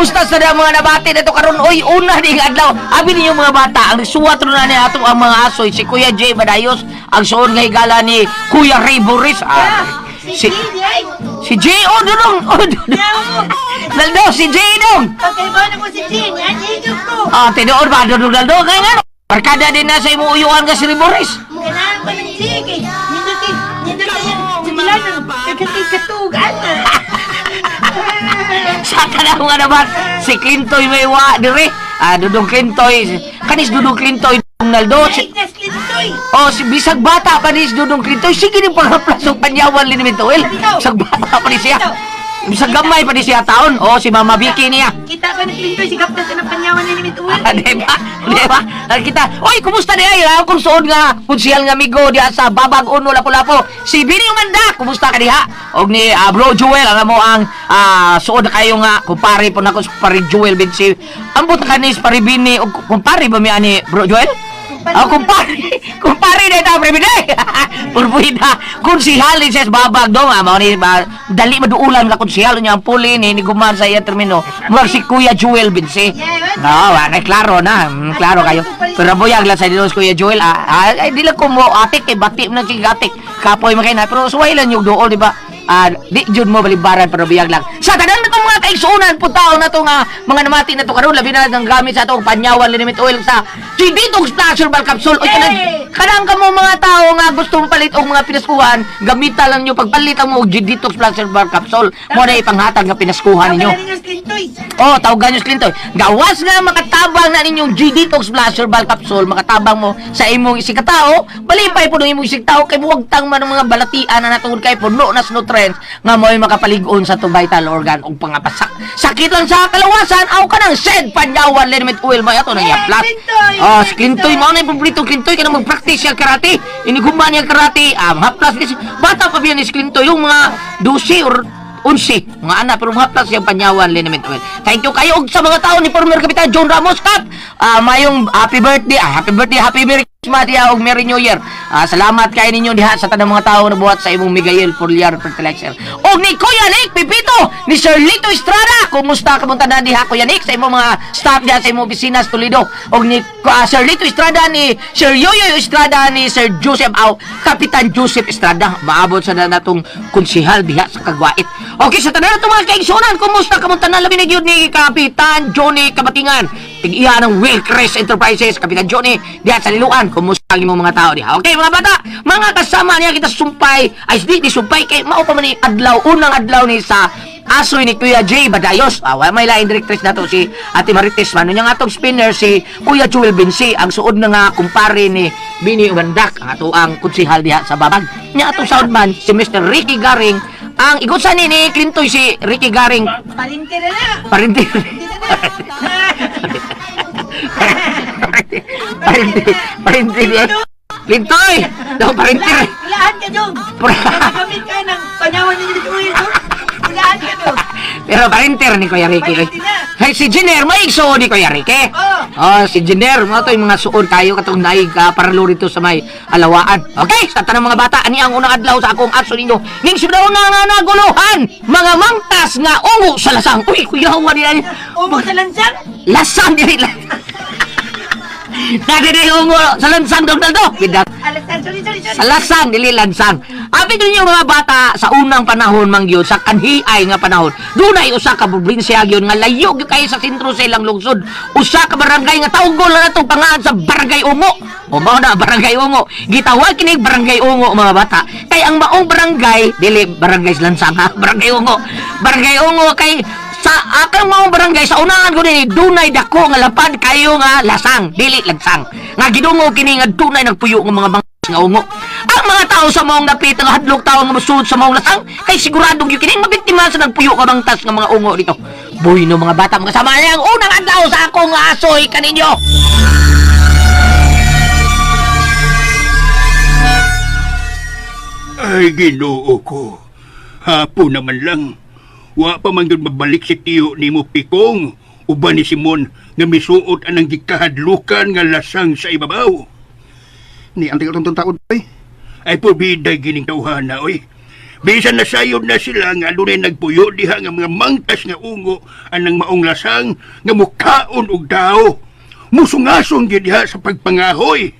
kumusta sa mga nabati na to karon? Oy, una ding adlaw. Abi ninyo mga bata, ang suwat ro na ni ato ang mga asoy si Kuya J Badayos, ang suon nga higala ni Kuya Ray Boris. Si J dong. Naldo si J dong. Okay, ba na mo si Jin? Yan, higop ko. Tinuod ba dong Naldo kay nga. Barkada din na sa imo uyuan ka si Ray Boris. Ganahan ko ng sige. Nindot yan. Sibilanan. Katugan. Saka na mga naman, si Clintoy may wa dire. Dudong Clintoy. Kanis Dudong Clintoy Naldo. Si bisag bata pa ni Dudong Clintoy. Sige ni pagplasong panyawan Linimentoel. Bisag bata pa ni siya. Bisag gamay pa ni siya taon. Si Mama Vicky niya. Kita ka ng Clintoy, sigap na sa panyawan ni Linimentoel. Diba? Kita. Oy, kumusta niya? Kung suod nga, kunsihal nga amigo diya sa Babag Uno Lapu-Lapu. Si Bini Umanda, kumusta ka diha? Og ni Bro Joel, ang mo ang suod kayo nga, kumpare po na ko pare Joel Binsi. Ambot ka ni pare Bini, og kumpare ba mi ani Bro Joel? Kumpare na ito, Brebide. Purpuida. Kunsihal ni Ses Babag dong. Dali maduulan ka kunsihal niya ang puli ni Guman sa iya termino. Mula si Kuya Joel Binsi. Klaro na. Klaro kayo. Pero buyag lang sa dinos Kuya Joel. Di lang ko mo atik. Bati mo na si atik. Kapoy makay na. Pero suway lang yung dool, di ba? Di jud mo balibaran pero biyag lang. Sa tanan na itong mga kaigsunan puntaon na itong mga namati na ito karoon. Labi na ng gamit sa itong panyawan Liniment Oil sa G-Detox Natural Bal Capsule. Oy, kanang ka mo mga tao nga gusto mong palit o mga pinaskuhan, gamita lang nyo pagpalit mo G-Detox Natural Bal Capsule. Mo na ipanghatag nga pinaskuhan ninyo. Tawagan nyo si Clintoy. Gawas nga makatabang na ninyong G-Detox Natural Bal Capsule. Makatabang mo sa imong isikatao. Balipay po ng imong isikatao kay buwagtang man ng mga balatian na natungod kay puno na nutrients nga mo'y makapaligon sa to vital organ o pangapasak. Sakit lang sa kalawasan, aw ka ng shed panyawan Liniment Oil mo ito na yaplat. Si Clintoy mo na yung paborito Clintoy ka na mag-practice yung karate. Iniguman niya karate. Haplas ni bata pa biyan ni Clintoy yung mga 12 or 11 mga anak pero haplas yung panyawan Liniment Oil. Thank you kayo og sa mga tao ni former Kapitan John Ramos Cap. Mayong happy birthday, happy Merry Christmas diha og Merry New Year. Salamat kay ninyo diha sa tanang mga tao na buhat sa imong Miguel Foliar Fertilizer. Og ni Kuya Nick Pipito, ni Sir Lito Estrada. Kumusta ka punta na diha Kuya Nick sa imong mga staff diha sa imong opisina sa Toledo. Og ni Sir Lito Estrada, ni Sir Yoyo Estrada, ni Sir Joseph Kapitan Joseph Estrada. Maabot sa natong konsihal diha sa Kagwait. Okay, sa tanan natong mga kaigsunan, kumusta ka punta na labi na gyud ni Kapitan Johnny Kabatingan. Tig-iya ng Wilcrest Enterprises, Kapitan Johnny diha sa Liluan. Kumusta ang imong mga tao diha? Okay, mga bata, mga kasama niya kita sumpay, ay di sumpay kay mao pa man ni adlaw, unang adlaw ni sa asoy ni Kuya J Badayos. May lain directress nato si Ate Marites Mano nya atong spinner si Kuya Joel Binsi, ang suod na nga kumpare ni Bini Umandak, ato ang konsihal diha sa Babag. Nya atong soundman si Mr. Ricky Garing, ang igusan ni Clintoy si Ricky Garing. Parintira na. Parintira. Clintoy! Daw parintir! Ulaan ka dong! Gamit ka ng panyawan ni Liniment Oil. Ulaan ka dong! Pero parintir ni Kuya Ricky. Hey, si Jenner, may igsuon ni Kuya Ricky. Si Jenner, mga to yung mga suon tayo katong naig paralo rito sa may alawaan. Okay, sa tanang mga bata, ani ang unang adlaw sa akong aso ninyo. Ning sidaw nga naguluhan, mga mangtas nga ungo sa lasang. Uy, kuya, wali yan. Ungo sa lansang? Lasang, dili lang. Nagday ungo sa lansang dong daldo. Sorry. Sa lasang, dili lansang. Abi din yung mga bata sa unang panahon mangyod, sa kanhiay nga panahon. Dunay usa ka probinsya gyud nga layo gyud kay sa sentro sa ilang lungsod. Usa ka barangay nga taugol na natong pangalan sa Barangay Ungo. Mao na Barangay Ungo. Gitawag kini Barangay Ungo mga bata. Kay ang maong barangay, dili barangay lansang ha, Barangay Ungo. Barangay Ungo kay sa akang mga barangay sa unahan ko ni dunay dako nga lapad kayo nga lasang, dili lansang. Nga gidungo kini nga dunay nagpuyo nga mga bangis nga ungo. Ang mga tao sa maong napit nga hadlok tao nga mosuod sa maong lasang kay siguradong gyud kini mabiktima sa nagpuyo ka bangtas nga mga ungo dito. Boy no mga bata mga sama niya ang unang adlaw sa akong asoy kaninyo. Ay, Ginoo ko. Hapon naman lang. Wa pa man gyud mabalik si tiyo nimo Pikong uban ni Simon nga misuot anang gikahadlukan nga lasang sa ibabaw. Ni ang tingotong taod, oy. Ay porbiday gining tawhana oy. Bisan nasayod na sila nga dunay nagpuyo diha nga mga mangtas nga ungo anang maong lasang nga mukaon og tao. Musungason gyud diha sa pagpangahoy.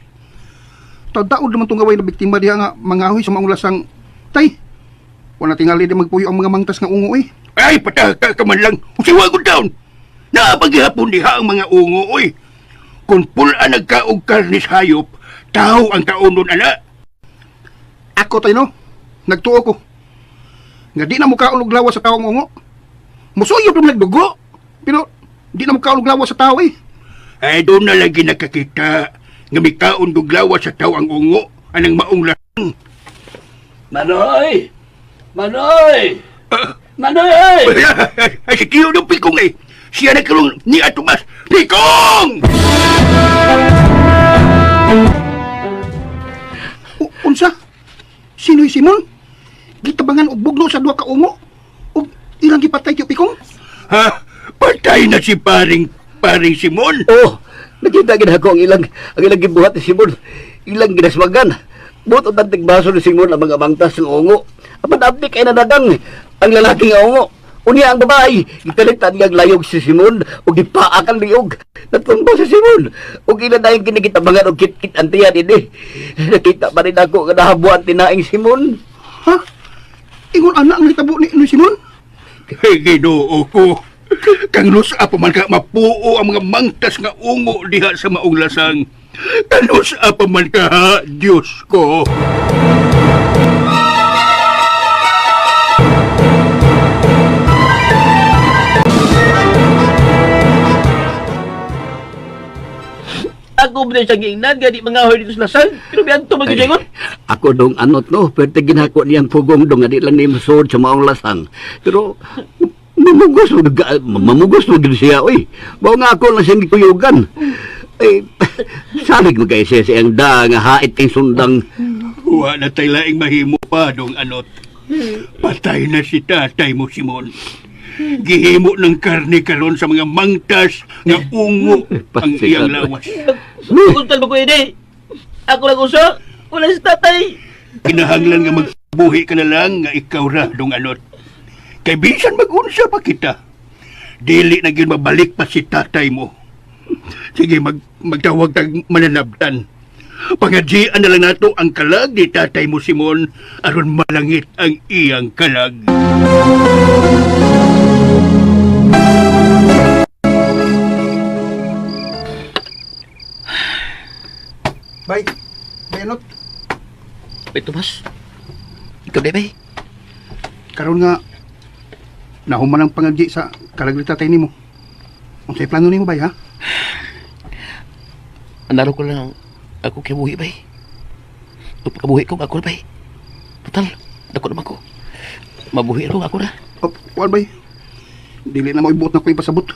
Tadaod naman itong gaway na biktima diha nga mangahoy sa maong lasang. Tay, wala tingali di magpuyo ang mga mangtas nga ungo eh. Ay, pataka ka man lang. Usiwa ko down. Napaghihapon diha ang mga ungo, oy. Kung pula nagkaog karnis hayop, tao ang kaunon, ana. Ako tay no, nagtuo ko. Nga di na mo kaulog lawas sa taong ungo. Musuyod naman nagdugo. Pero di na mo kaulog lawas sa tao eh. Ay, doon na lagi nakakita nga may kaon duglawa sa tao ang ungo, anang maong lasang. Manoy! Manoy! Manoy! Ay, si Tiyo ng Pikong eh. Siya nagkaroon ni Atumas. Pikong! Unsa? Sino'y Simon? Gitabangan og bugno sa duha ka ungo? Og ilang gipatay tiyo Pikong? Ha? Patay na si paring Simon. Oh, nakita gid ako ang ilang gibuhat ni Simon. Ilang ginaswagan. Buot ang tigbaso ni Simon ang mga mangtas ng ungo. Apan abdi kay nadagang ang lalaki nga ungo. Unya ang babae, gitalitan niyang layog si Simon o gipaak ang liog. Natumba si Simon. O kinadayon kinigitabangan o kit-kit ang tiyan ini. Nakita pa rin ako nga nahabuan tinaing Simon. Ha? Ingon anak ang hitabo ni Simon? Hey, ginoo ko. Kang lusa pa man ka mapuo ang mga mangtas nga ungo diha sa maong lasang. Kang lusa pa man ka, ha, Diyos ko. Ako ba siya giingnan, gani mga hoy dito sa lasal? Pero biyan ito magigingon. Ako dong anot no, pero ginako niyang pugong dong, di lang ni masod sa maong lasang. Pero mamugos mo din siya, oy. Bao nga ako lang siyang gikuyugan. Eh, salig mo kayo siya siyang da, nga hait kang sundang. Wa na tayo laing mahimo pa, dong anot. Patay na si tatay mo, Simon. Gihimo ng karne karon sa mga mangtas nga ungo ang iyang lawas. Kuntal ba ko ini? Ako lang uso, wala si tatay. Kinahanglan nga magbuhi ka na lang nga ikaw ra, dong anot. Kay bisan mag-unsa pa kita. Dili na gyud mabalik pa si tatay mo. Sige, magtawag tag mananabtan. Pangadjian na lang nato ang kalag ni tatay mo, Simon, aron malangit ang iyang kalag. Bay, bayanot. Bay, Tomas. Ikaw di, bay. Karon nga, nahuman ang pangadji sa kalaglit tatay nimo. Ang sa'y plano nimo, bay, ha? Anaro ko lang ako kibuhi, bay. Ito pagkabuhi ko, ako na, bay. Total, dako naman ko. Mabuhi ako na. Wal, bay. Dili na mo ibuot na ko ipasabot.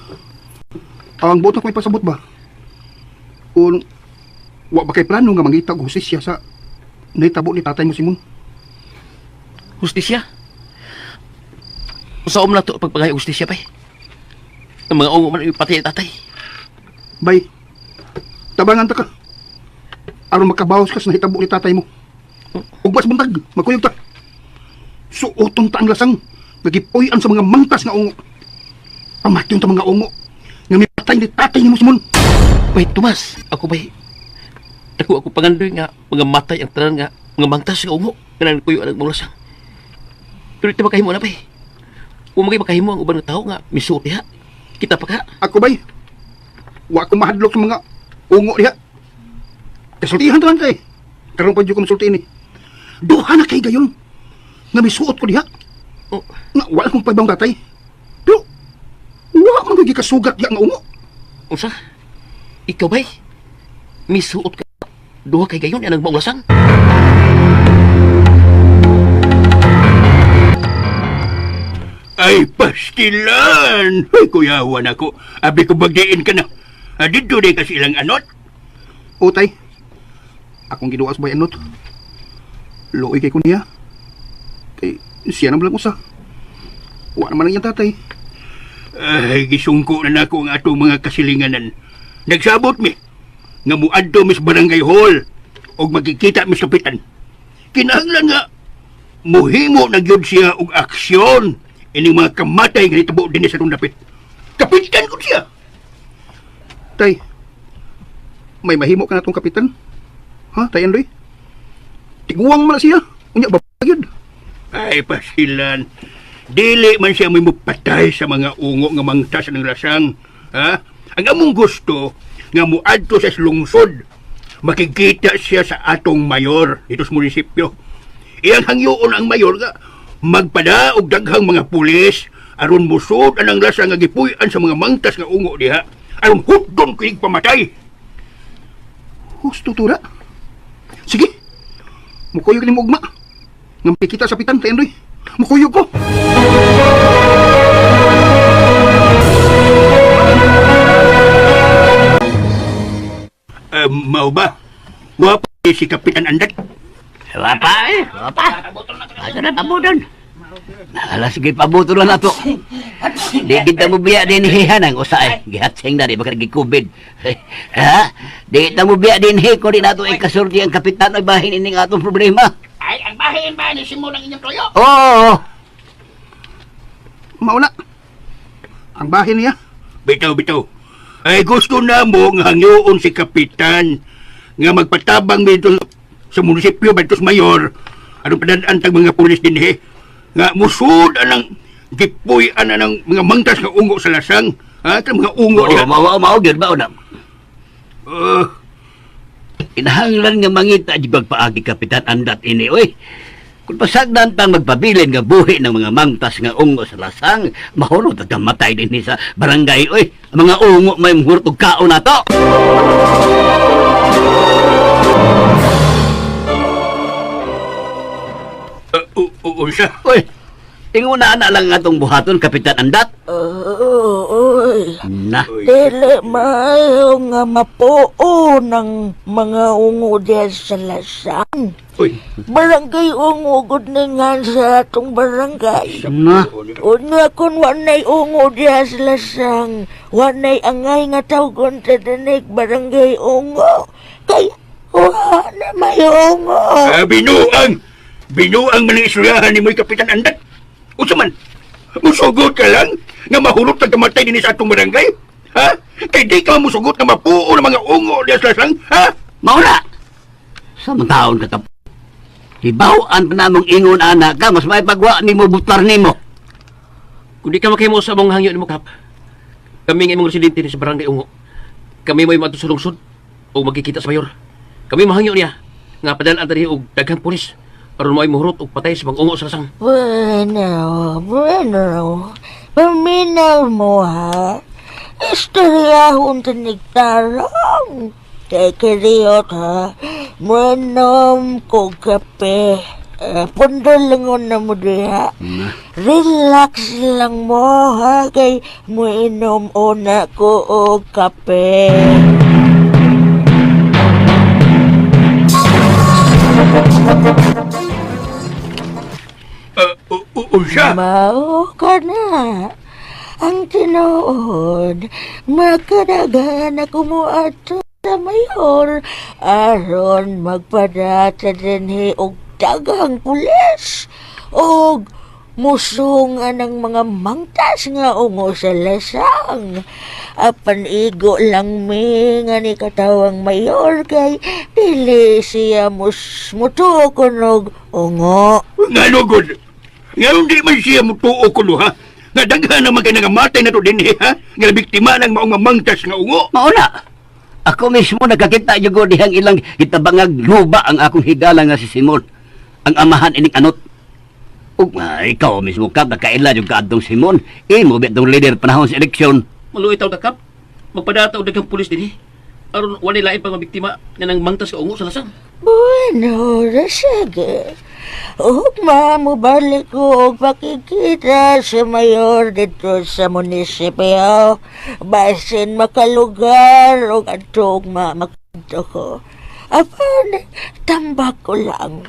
Ang buot na ko ipasabot ba? Kung wa ba kay plano nga mangita og hustisya sa naitabo ni tatay mo Simon. Hustisya? Usaom na ito pagpagay hustisya, bay. Ang mga ungo man ipatay tatay. Bay, tabangan ta ka. Aron makabawas ka sa nahitabo ni tatay mo. Ug mas buntag, magkuyog ta. Suoton ta ang lasang, nagipuy-an sa mga mangtas nga ungo. Pamatyon ta mga ungo, nga may patay ni tatay ni mo Simon. Bay, Tomas, ako bay. Ako pangandoy nga, mga matay ang tanan nga, mga mangtas nga ungo, nga nagpuyo ang mga lasang. Pero ito makahimo na, bay. Kung makahimo ang ubang tao nga, misuot diha. Kita pa ka. Ako bay, wa ko mahadlok sa mga ungo diha. Kasultihan ta lang kay. Karon pa jud ko masulti ni. Duha na kay gayon. Nga misuot ko diha. Oh. Nga wala kong paibang tatay. Pero wa man gyud kasugat diha nga ungo. Unsa? Ikaw bay? Misuot ka. Duha kay gayon, yan ang maong lasang. Ay, pastilan! Ay, kuyawan ako. Abi ko bagdiin ka na. Dito di kasi ilang anot. Utay, akong giduas bay anot. Luoy kay kunya. Kay siya na lang usa. Wa naman ang iyang tatay. Ay, gisungko na nako ang atong mga kasilinganan. Nagsabot mi. Nga muadto mis barangay hall. O magkikita mis kapitan. Kinahanglan nga. muhimo na gyud siya og aksyon ining mga kamatay nga nitabo din sa dapit. Kapitan ko siya. Tay, may mahimo ka na tong kapitan? Ha, Tay Andoy? Tiguang man na siya. Unya, babagid. Ay, pasilan. Dili man siya may mupatay sa mga ungo nga mangtas ng lasang. Ha? Ang among gusto nga muadto sa lungsod. Makikita siya sa atong mayor dito sa munisipyo. Iyang hangyoon ang mayor nga magpada og daghang mga pulis aron musod anang lasa nga gipuy-an sa mga mangtas nga ungo diha. Aron hudon kinig pamatay. Husto tura. Sige. Mukuyog ni Mugma. Ngampi kita sa pitan, Tay Andoy. Mukuyog ko. Mau ba? Wa pa si Kapitan Andat. Wapa eh, wapa. Asa na pabudon? Alas, sige pabudon lang nato. Di kita mo biya din hihanang usay. Gihatsing na di baka gikubid. Ha? Di kita mo biya din hi kung di nato ay kasurdi ang kapitan ay bahin ining atong problema. Ay, ang bahin ba ni Simon ang inyong toyo? Oo. Mauna. Ang bahin niya. Bitaw. Ay gusto na mo nga hangyoon si Kapitan nga magpatabang dito sa munisipyo Bantos Mayor. Anong padadaan tag mga pulis din nga musud anang gipuy-an ng mga mangtas nga ungo sa lasang. Ha? Ito mga ungo Oo, mao gyud ba una? Uh, Inahanglan nga mangita di pagpaagi kapitan Andat ini oy. Kung pasagdan pang magpabilin nga buhi ng mga mangtas nga ungo sa lasang, mahulog at matay din ni sa barangay oy. Ang mga ungo may muhurot og kaon nato. unsa? Oy, inguna na lang atong buhaton kapitan Andat. Oy. Na. Dili maayo nga mapuo ng mga ungo diya sa lasang. Uy, Barangay ungo gud ni nga sa atong barangay. Na. Unya kung wanay ungo diya sa lasang, wanay angay nga tawgon sa dinig barangay ungo. Kay wala may ungo. binuang man ang istoryahan ni mo'y Kapitan Andat. Unsa man? Musugot ka lang nga mahulog tag kamatay din sa atong barangay? Ha? Kay di ka musugot nga mapuo ng mga ungo diya sa lasang? Ha? Mauna. Sa mga taon katap. Ibawaan pa namong ingon anak ka, mas may pagwa ni mo butar ni mo. Kung di ka makahimo sa mong hangyo ni mo, Kap, kami nga imong residente ni sa barangay Ungo. Kami may mato sa lungsod o magkikita sa mayor. Kami mahangyo niya nga padalaan tadi og daghang pulis aron mo ay muhurot og patay sa mga ungo sa lasang. Bueno. Paminaw mo ha. Istoryahon tinigtarong. Tekeriot ha. Muenom ko kape. Pundalangon na mo diha. Relax lang mo ha. Kay muenom una ko og kape. Unsa? Mao ka na. Ang tinuod, makadagan ako mo ato sa mayor. Aron magpadata dinhi og dagang pulis. Og musungan ng mga mangtas nga ungo sa lasang. Apan igo lang mi nga ni katawang mayor kay dili siya mutuokon og ungo. Nga lugod. Nga hindi man siya mutuo ko ha? Nga daghan naman kayo nangamatay na to din ha? Nga biktima ng maong mamangtas nga ungo. Mauna. Ako mismo nagkakita yung dihang ilang itabangag luba ang akong higala nga si Simon. Ang amahan ining anot. Ug ikaw mismo Kap nakaila yung kaadtong Simon. Imo bitong leader panahon sa eleksyon. Maluoy taw Kap. Magpadata og daghang pulis dinhi aron wala lain pang mabiktima nga nang mangtas ka ungo sa lasang. Bueno, sige. Mo balik ko og pakikita sa mayor dito sa munisipyo. Basin makalugar o adtog mamakito ko. Apan, tambak ko lang.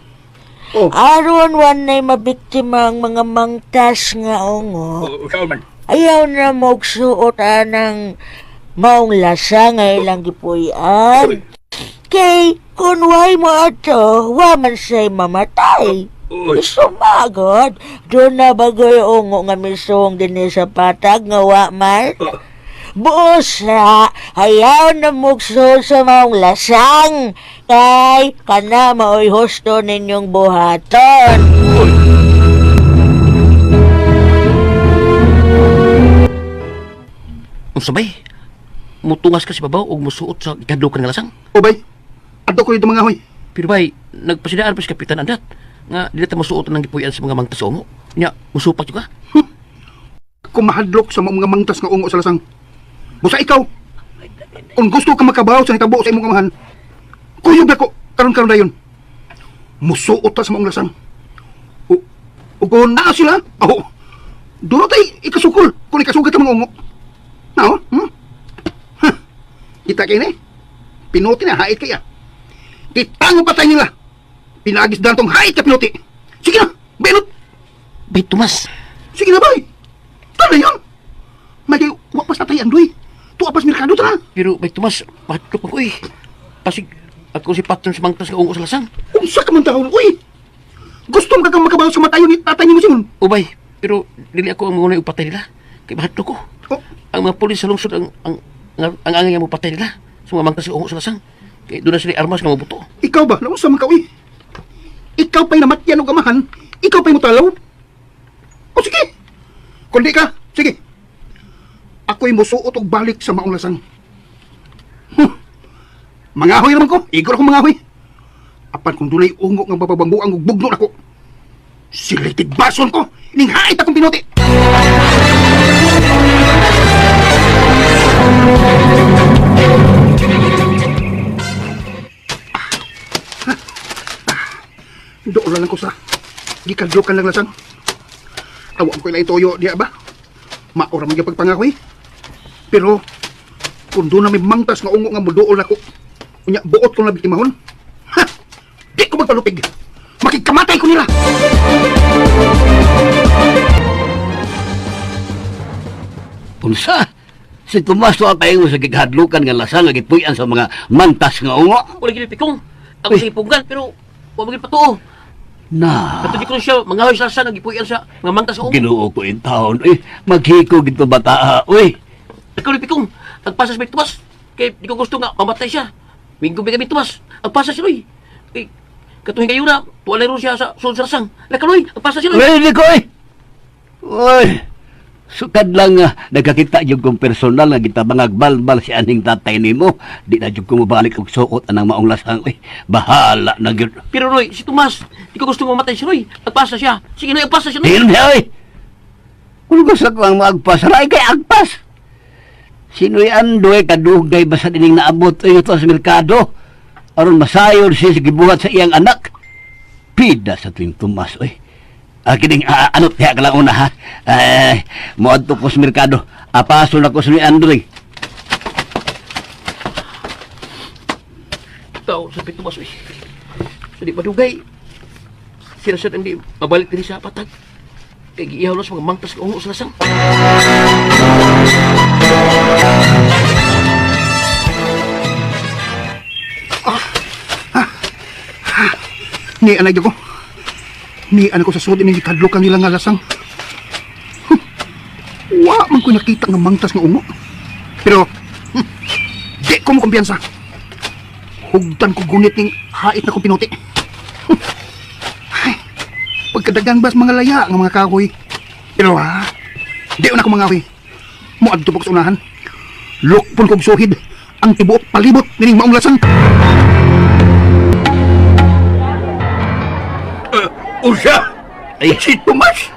Oh. Aron wanay mabiktima ang mga mangtas nga ungo. Saan man? Ayaw na magsuot ng maong lasa nga ilang gipuyan. Kay, kung way mo ato, waman siya'y mamatay. Uy, Sumagod, doon na bagoy ungo nga misong din sa patag nga wa man. Busa, ayaw na mugso sa maong lasang. Kay, kana maoy husto ninyong buhaton. Ang sabay, mutungas ka si babaw o musuot sa ikadlukan nga lasang. O bay, ato ko yung mga hoy. Pero bay, nagpasidaan pa si Kapitan Andat nga dili ta musuot ng gipuyan sa mga mangtas sa ungo. Nya, musupak juga. Kung mahadlok sa mga mangtas nga ungo sa lasang. Busa ikaw, kung gusto ka makabaw sa hitabo sa imong kamahan, kuyog na ko, karon-karon dayon. Musuot ta sa mga lasang. O kung naa sila, doon tayo ikasukol kung ikasugat ang mga ungo. Nao? Ha? Kita kayo na eh. Pinuti na, hait kaya. Kitang patay nila. Pinagis dan tong hait ka pinuti. Sige na, benot. Bay, Tomas, Sige na, bay. Tala yan. May kayo, wapas na tayo, Andoy. Tuwapas merkado ta. pero bay, Tomas, mahatlok ako eh. Pasig, ako si Patron sa mangtas nga ungo sa lasang. Unsa ka man taon, uy. Gusto mo kang makabaw sa matayo ni tatay ni mo, Simon. O bay, pero dili ako ang mga upatay nila. Kay mahatlok ko. Oh, Ang mga pulis sa lungsod ang angay nga mo patay nila sa mga mangtas nga ungo sa lasang. Kay doon na sila armas nga mabuto. ikaw ba? Naunsa man ka, uy. Ikaw pa'y namatyan o gamahan. Ikaw pa'y mutalaw. O sige. Kung di ka, sige. Ako'y musuot og balik sa maong lasang. Mangahoy naman ko. Igor ako mangahoy. Apan kung dunay ungo nga bababangbuang og bugno nako. Silitid bason ko. Ninghait akong pinuti. Doon lang ko sa gikadlukan lang lasang. Awa ko ilay toyo diya ba? Maura man yung pagpangakoy. Pero kung doon na may mangtas nga ungo nga mudool ako, unya buot ko na biktimahon. Ha! Di ko magpalupig. Makikamatay ko nila. Unsa? Si Tomas to ang kayo sa gighadlukan nga lasang nga gipuy-an sa mga mangtas nga ungo. Wala gini pikong. Ako sa ipugan, pero wala gini patuo. Na, Katuli ko siya, mga hoy sa lasang, nagipuyan sa mga mangtas sa ungo. Ginoo ko in taon. Maghiko gito bata. Uy, Ikaw ni pikong, nagpasa sa Tomas. Kaya di ko gusto nga, mamatay siya. Minggo ba kami Tomas, nagpasa si Roy. Eh, katuhin kayo na, tuwalay ron siya sa sulod sa lasang. Nakaloy, nagpasa si Roy. Uy, ko Uy, sukad lang nga, nagkakita yung kong personal nga gitabangag balbal si aning tatay nimo. Di na yung kumabalik og suot anang maong lasang. Uy, bahala na gyud. Pero Roy, si Tomas, di ko gusto mamatay si Roy. Nagpasa siya. Sige na, nagpasa siya. Dil niya, uy. Kung gusto ko ang maagpas, ray kay agpas. Sino'y andoy kadugay basta dining naabot ay ito sa merkado. Aron masayon siya sa gibuhat sa iyang anak. Pida sa tuwing Tomas, uy. Kining anot kaya ka lang una ha. Muadto ko sa merkado. Apaso na ko sa ni Androy. Tao sa Tomas, uy. So di padugay. Sila sa hindi mabalik din sa patag. Kaya giihaw lang sa mga mangtas ka ungo sa lasang. Ni anay ko. Ni anak ko sa sud ini gikadlukan nila nga lasang. Wa man ko nakita nga mangtas nga ungo. Pero di ko mo kumpiyansa. Hugdan ko gunit ning hait na kong pinuti. Ay, pagkadagang bas mga laya nga mga kahoy. Pero di na ko mangahoy. Muadto po sa unahan. Lukpon kong suhid ang tibuok palibot nining maong lasang. Usa! Ay, si Tomas!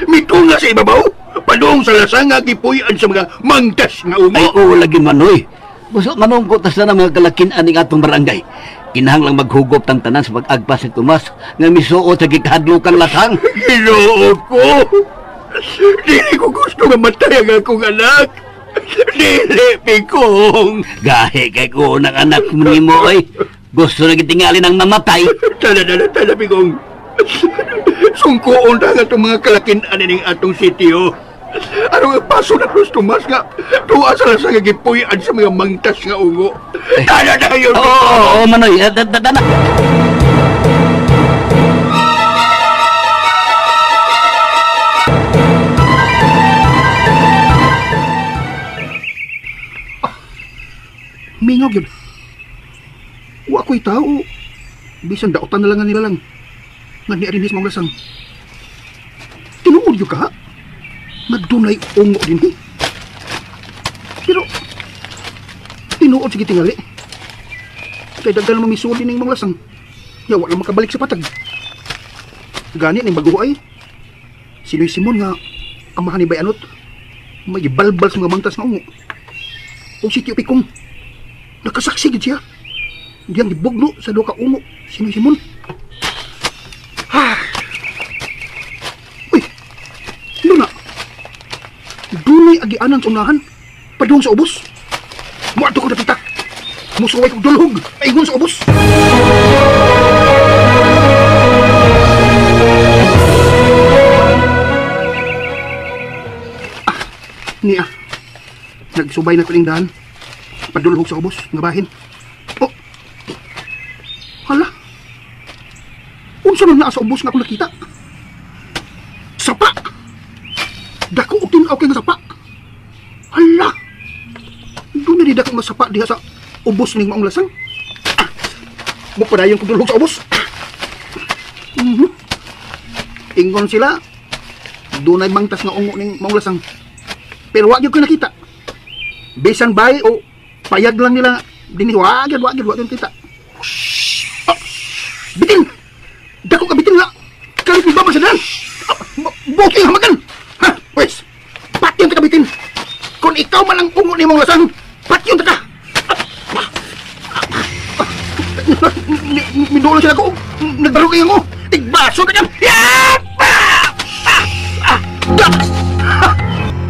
Mitunga sa ibabaw! Padung sa lasang nga gipuyan sa mga mangtas nga Ay, ungo! oo, lagi manoy. Gusto manungkot na mga kalakin aning atong barangay. Kinahanglang maghugop tang tanan sa pag-agpas si Tomas nga misuot sa gikadlukang lasang. Ginoo ko! Dili ko gusto nga matay ang akong anak! Dili, Pikong! Gahe kay ko ng anak mo nimo, oy. Gusto na gitingali ng mamatay. Tala, Pikong! Sungkoon na nga itong mga kalakinan ning atong sitio. Ano nga paso na Cruz Tomas nga tuwa sa lasang nga gipuyan sa mga mangtas nga ungo. Tala na yun! Oo, manoy. Dana. tao, bisan daotan na lang nga nila lang. Nga ni Arinis mong lasang. Tinuod yung ka? Nagdunay ungo din eh. Pero, tinuod sige tingali. Kaya dagdag naman may suli ng mga lasang. Ya, wala makabalik sa patag. Gani ng bago ay. Sino'y Simon nga, amahan ni Bayanot. May balbal sa mga mangtas nga ungo. O si Tio Pikong, nakasaksi gid siya. Diyang gibugno sa duha ka ungo. Sino'y Simon? Uy, Luna, dunay agianan sa unahan, padung sa ubos. Muadto ko napita. Musuway kong dulhog, paingon sa ubos. Niya, nagsubay na kaling daan, padulhog sa ubos, nga bahin. Oh, hala, unsa man naa sa ubos nga ako nakita? Sapa! Dako og tinaw kay nga sapa. Hala! Doon na di dako nga sapa diha sa ubos ning maong lasang. Mo padayon ko dulhog sa ubos. Ingon sila, doon ay mangtas nga ungo ning maong lasang. Pero wag yung ko nakita. Bisan bay o payag lang nila din wag yung kita. Oh, bitin! Dako ka bitin nga! Kalit mo ba masadan? Buking hamagan! Ha? Wes! Patyon ta ka bitin! Kung ikaw man ang ungo ni mong lasang, patyon ta ka! Mindulo sila ko! Nagbarog kayo mo! Tigbaso ka dyan!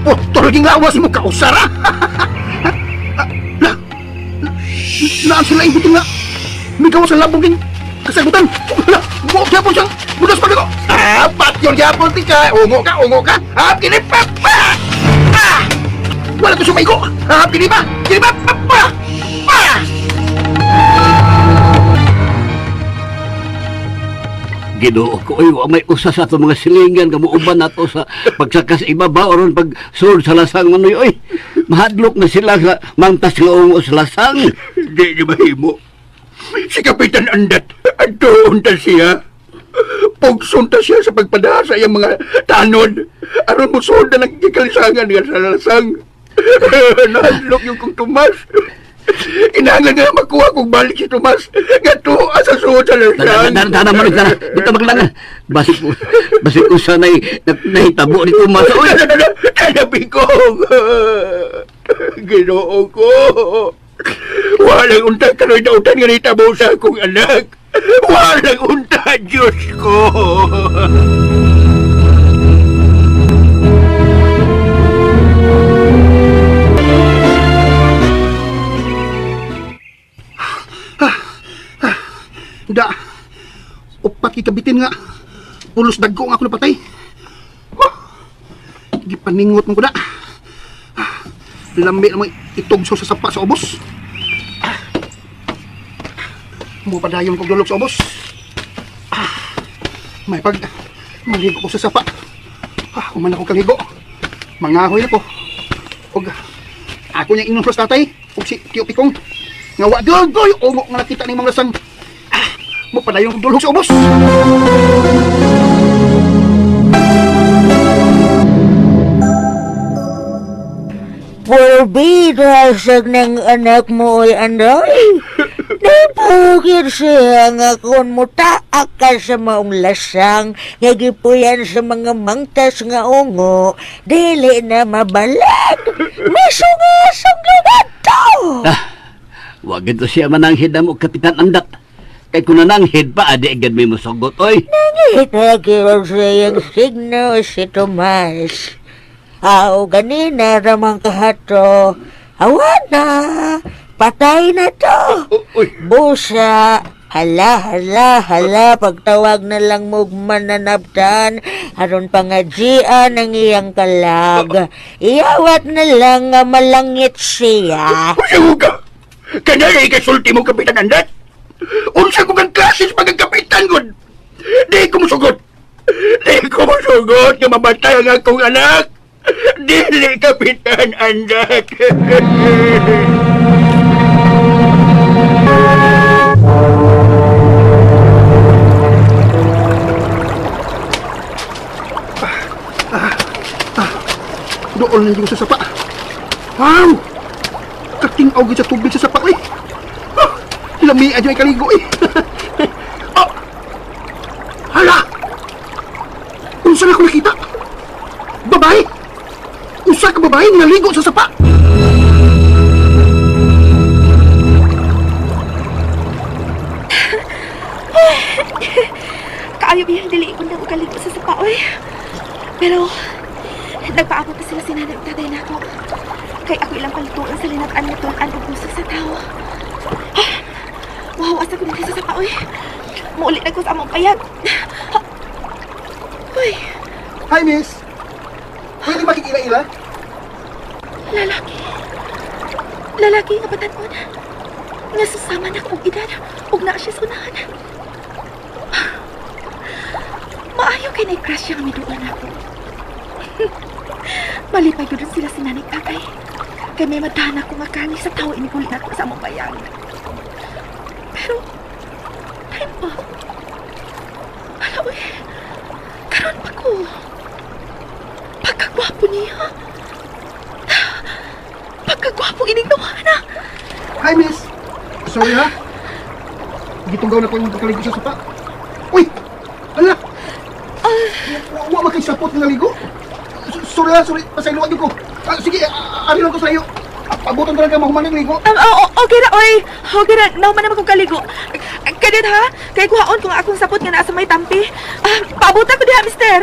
Oh, tulaging lawas mo kausara! Naan sila yung bitin nga! May gawa sa labong din kasagutan! Buok siya po siyang budas pa ko! Patyon siya po tika! Ungo ka! Kinip pa! Wala ko sumay ko! Kinip pa! Ginoo ko, wa may usa sa ato mga silingan kamuuban nato sa pagsakas ibabaw aron pag sulod sa lasang manoy oy. Mahadlok na sila sa mangtas nga ungo sa lasang. Di niya mahimo. Si Kapitan Andat, adoon ta siya. Pugson ta siya sa pagpadaha sa iyang mga tanod. Aron mo sulod na nagkikalisangan nga sa lasang. Nahadlok yung kong Tomas. Inanglan nga makuha kong balik si Tomas. Nga tuwa sa suod sa lasang. Tana man tana. Dito maglangan. Basik usa nay nahitabo ni Tomas. Oy, Tanabi ko. Ginoo ko. Walang unta kano'y nautan nga nitabo sa akong anak. Walang unta, Diyos ko. Da, upat kikabitin nga. Pulos dagko nga ako napatay. Gipaningot mo ko da. Lambi namang itugso sa sapa sa ubos. Mupadayon kong dulog sa ubos. May pag maligo ko sa sapa. Kuman ako kaligo. Mangahoy na ko. Og ako niyang inom sa tatay. Og si Tio Pikong. Nga wadogoy ungo nga nakita ni mga lasang. Mupadayon kong dulog sa ubos. Porbida sa ng anak mo ay anday. Napugir siya nga kung mutaak ka sa maong lasang, ngagipuyan sa mga mangtas nga ungo, dili na mabalag. Masungasang lugat to! wag ito siya mananghid na mo Kapitan Andat. Kay kung nananghid pa, adi agad may musugot, oy. Nangitagiraw siya yung signo si Tomas. Ganina ramang kahato. Awa na! Patay na to! Busa! Hala, pagtawag na lang mo mananabtan, aron pangadjian ang iyang kalag. Iyawat na lang nga malangit siya. Usaw ka! Kanay kasulti mo, Kapitan Andat! Unsa ko kang klases pagkakapitan ko! Di ko musugot! Nga mamatay ang akong anak! Dili, Kapitan Andat! Doon naligo sa sapa. Wow! Kating-aw gid sa tubig sa sapa, eh. Lami aja kaligo, eh. Oh! Hala! Unsa na ako nakita? Babae! Usa ka babae naligo sa sapa! Kaayo biyang dili ko na ko kaligo sa sapa, oy. Pero, nagpaabot na sila si nanay at tatay na ako. Kay ako ilang palituan sa linat-an nito ang puso sa tao. Wow, asa ko dito sa sapa, oy. Muulit na ko sa among payag. Uy, Hi, miss! Pwede makikila-ila? lalaki. Lalaki nga patanon. Nga susama na kong edad. Huwag na siya sunahan. Maayo kay na-crush siya nga miduan ako. Malipay ko dun sila si nanay tatay. Kay may madahan ako nga kani sa tao inikulit na ko sa among bayang. Pero, time pa. Hala, uy. Karon pa ko. Pagkagwapo niya. Pagkagwapo inignawa na. Hi, miss! Sorry, ha? Gitunggaw na ko yung pagkaligo sa sapa. Uy! Ala! Wa makay sapot ng naligo? Sorry, ha? Sorry. Pasayloan ko. Sige, ari lang ko sa iyo. Pabuton talaga mahumaning ligo. Okay na, oy. Okay na, nauman naman kong kaligo. Kadit ha, kay kuhaon kung akong sapot nga naa sa may tampi. Paabutan ko diha, mister.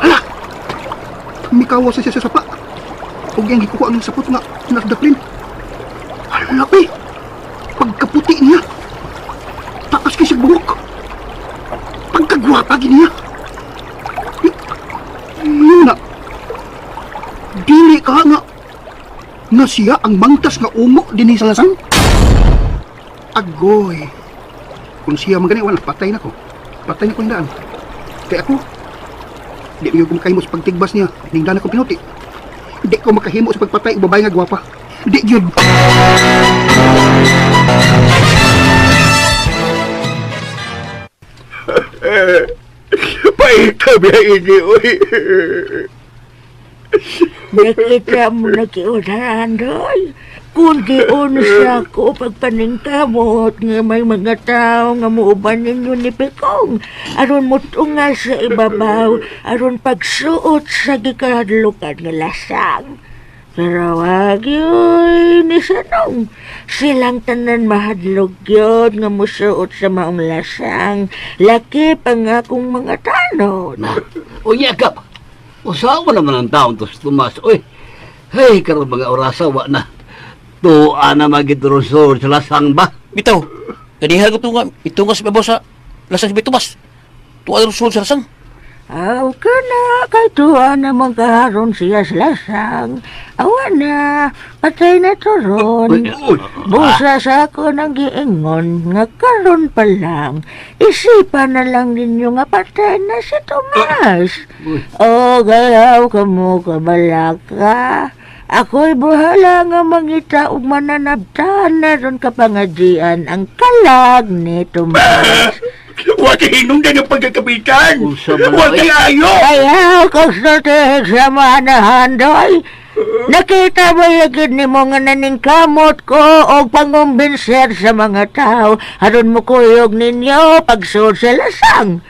Ala! Mikawa siya sa sapa. Huwag yung gikuha ng sapot nga nasdaplin. Ala, eh! Pagkaputi niya. Takas kasi buhok. Pagkagwapa niya. Yun na. Dili ka nga siya ang mangtas nga umo din sa lasang. Agoy. Kung siya magani, wala, patay na ko. Patay na ko yung daan. Kaya ako, di ko makahimo sa pagtigbas niya. Hiningdan ako pinuti. Di ko makahimo sa pagpatay o babae nga gwapa. Di yun. Paita biya ini, uy. Nakita mo na kiunahan doy. Kung diyon siya ko pagpaningkamot nga may mga tao nga muuban ninyo ni Pekong. Aron mo tunga sa ibabaw, aron pagsuot sa gikadlukan nga lasang. Pero wag yun ni Sanong. Silang tanan mahadlog yun nga musuot sa maong lasang. Laki pa nga kong mga tanon. Unya ka. Usawa naman ang taon to si Tomas. Uy, hey, karon mga orasa, wa na. Tuwa na magidrosor sa lasang ba? Bitaw, kanihan ko ito nga sa babaw sa lasang si Bitumas. Tuwa rin sulod sa lasang. Aw ka na, kay tuwa naman kaharon siya sa lasang. Awa na, patay na to ron. Busa sa ako ng giingon, nga karon pa lang. Isipan na lang ninyo nga patay na si Tomas. O, gayaw ka mo kabalaka. Ako'y buhala nga mangita ug mananabtan na ron kapangadjian ang kalag ni Tomas. Huwag hinungdan ang pagkakapitan. Usa man, Huwag uy. ayo. Ayaw ko sa tihig sa manahan, doy. Nakita ba yagid ni mo nga naningkamot ko o pangumbinser sa mga tao aron mo kuyog ninyo pagsuod sa lasang?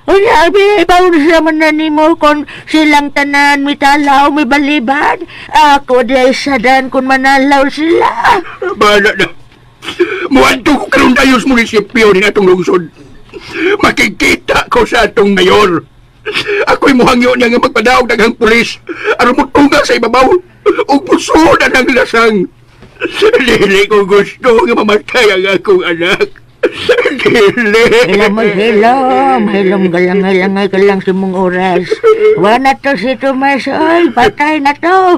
Unya, ibaw siya man na nimo kung silang tanan mitalaw, may balibad. Ako di sadan kung manalaw sila. Bala na. Muadto ko karon dayon sa munisipyo ni atong lungsod. Makikita ko sa atong mayor. Ako'y muhangyo niya nga magpadaog daghang pulis aron motunga sa ibabaw ug pusudan ang lasang. Dili ko gusto nga mamatay ang akong anak. Dili. Hilom, galang-galangay ka lang sa mong oras. Wala to si Tomas, oy, patay na to.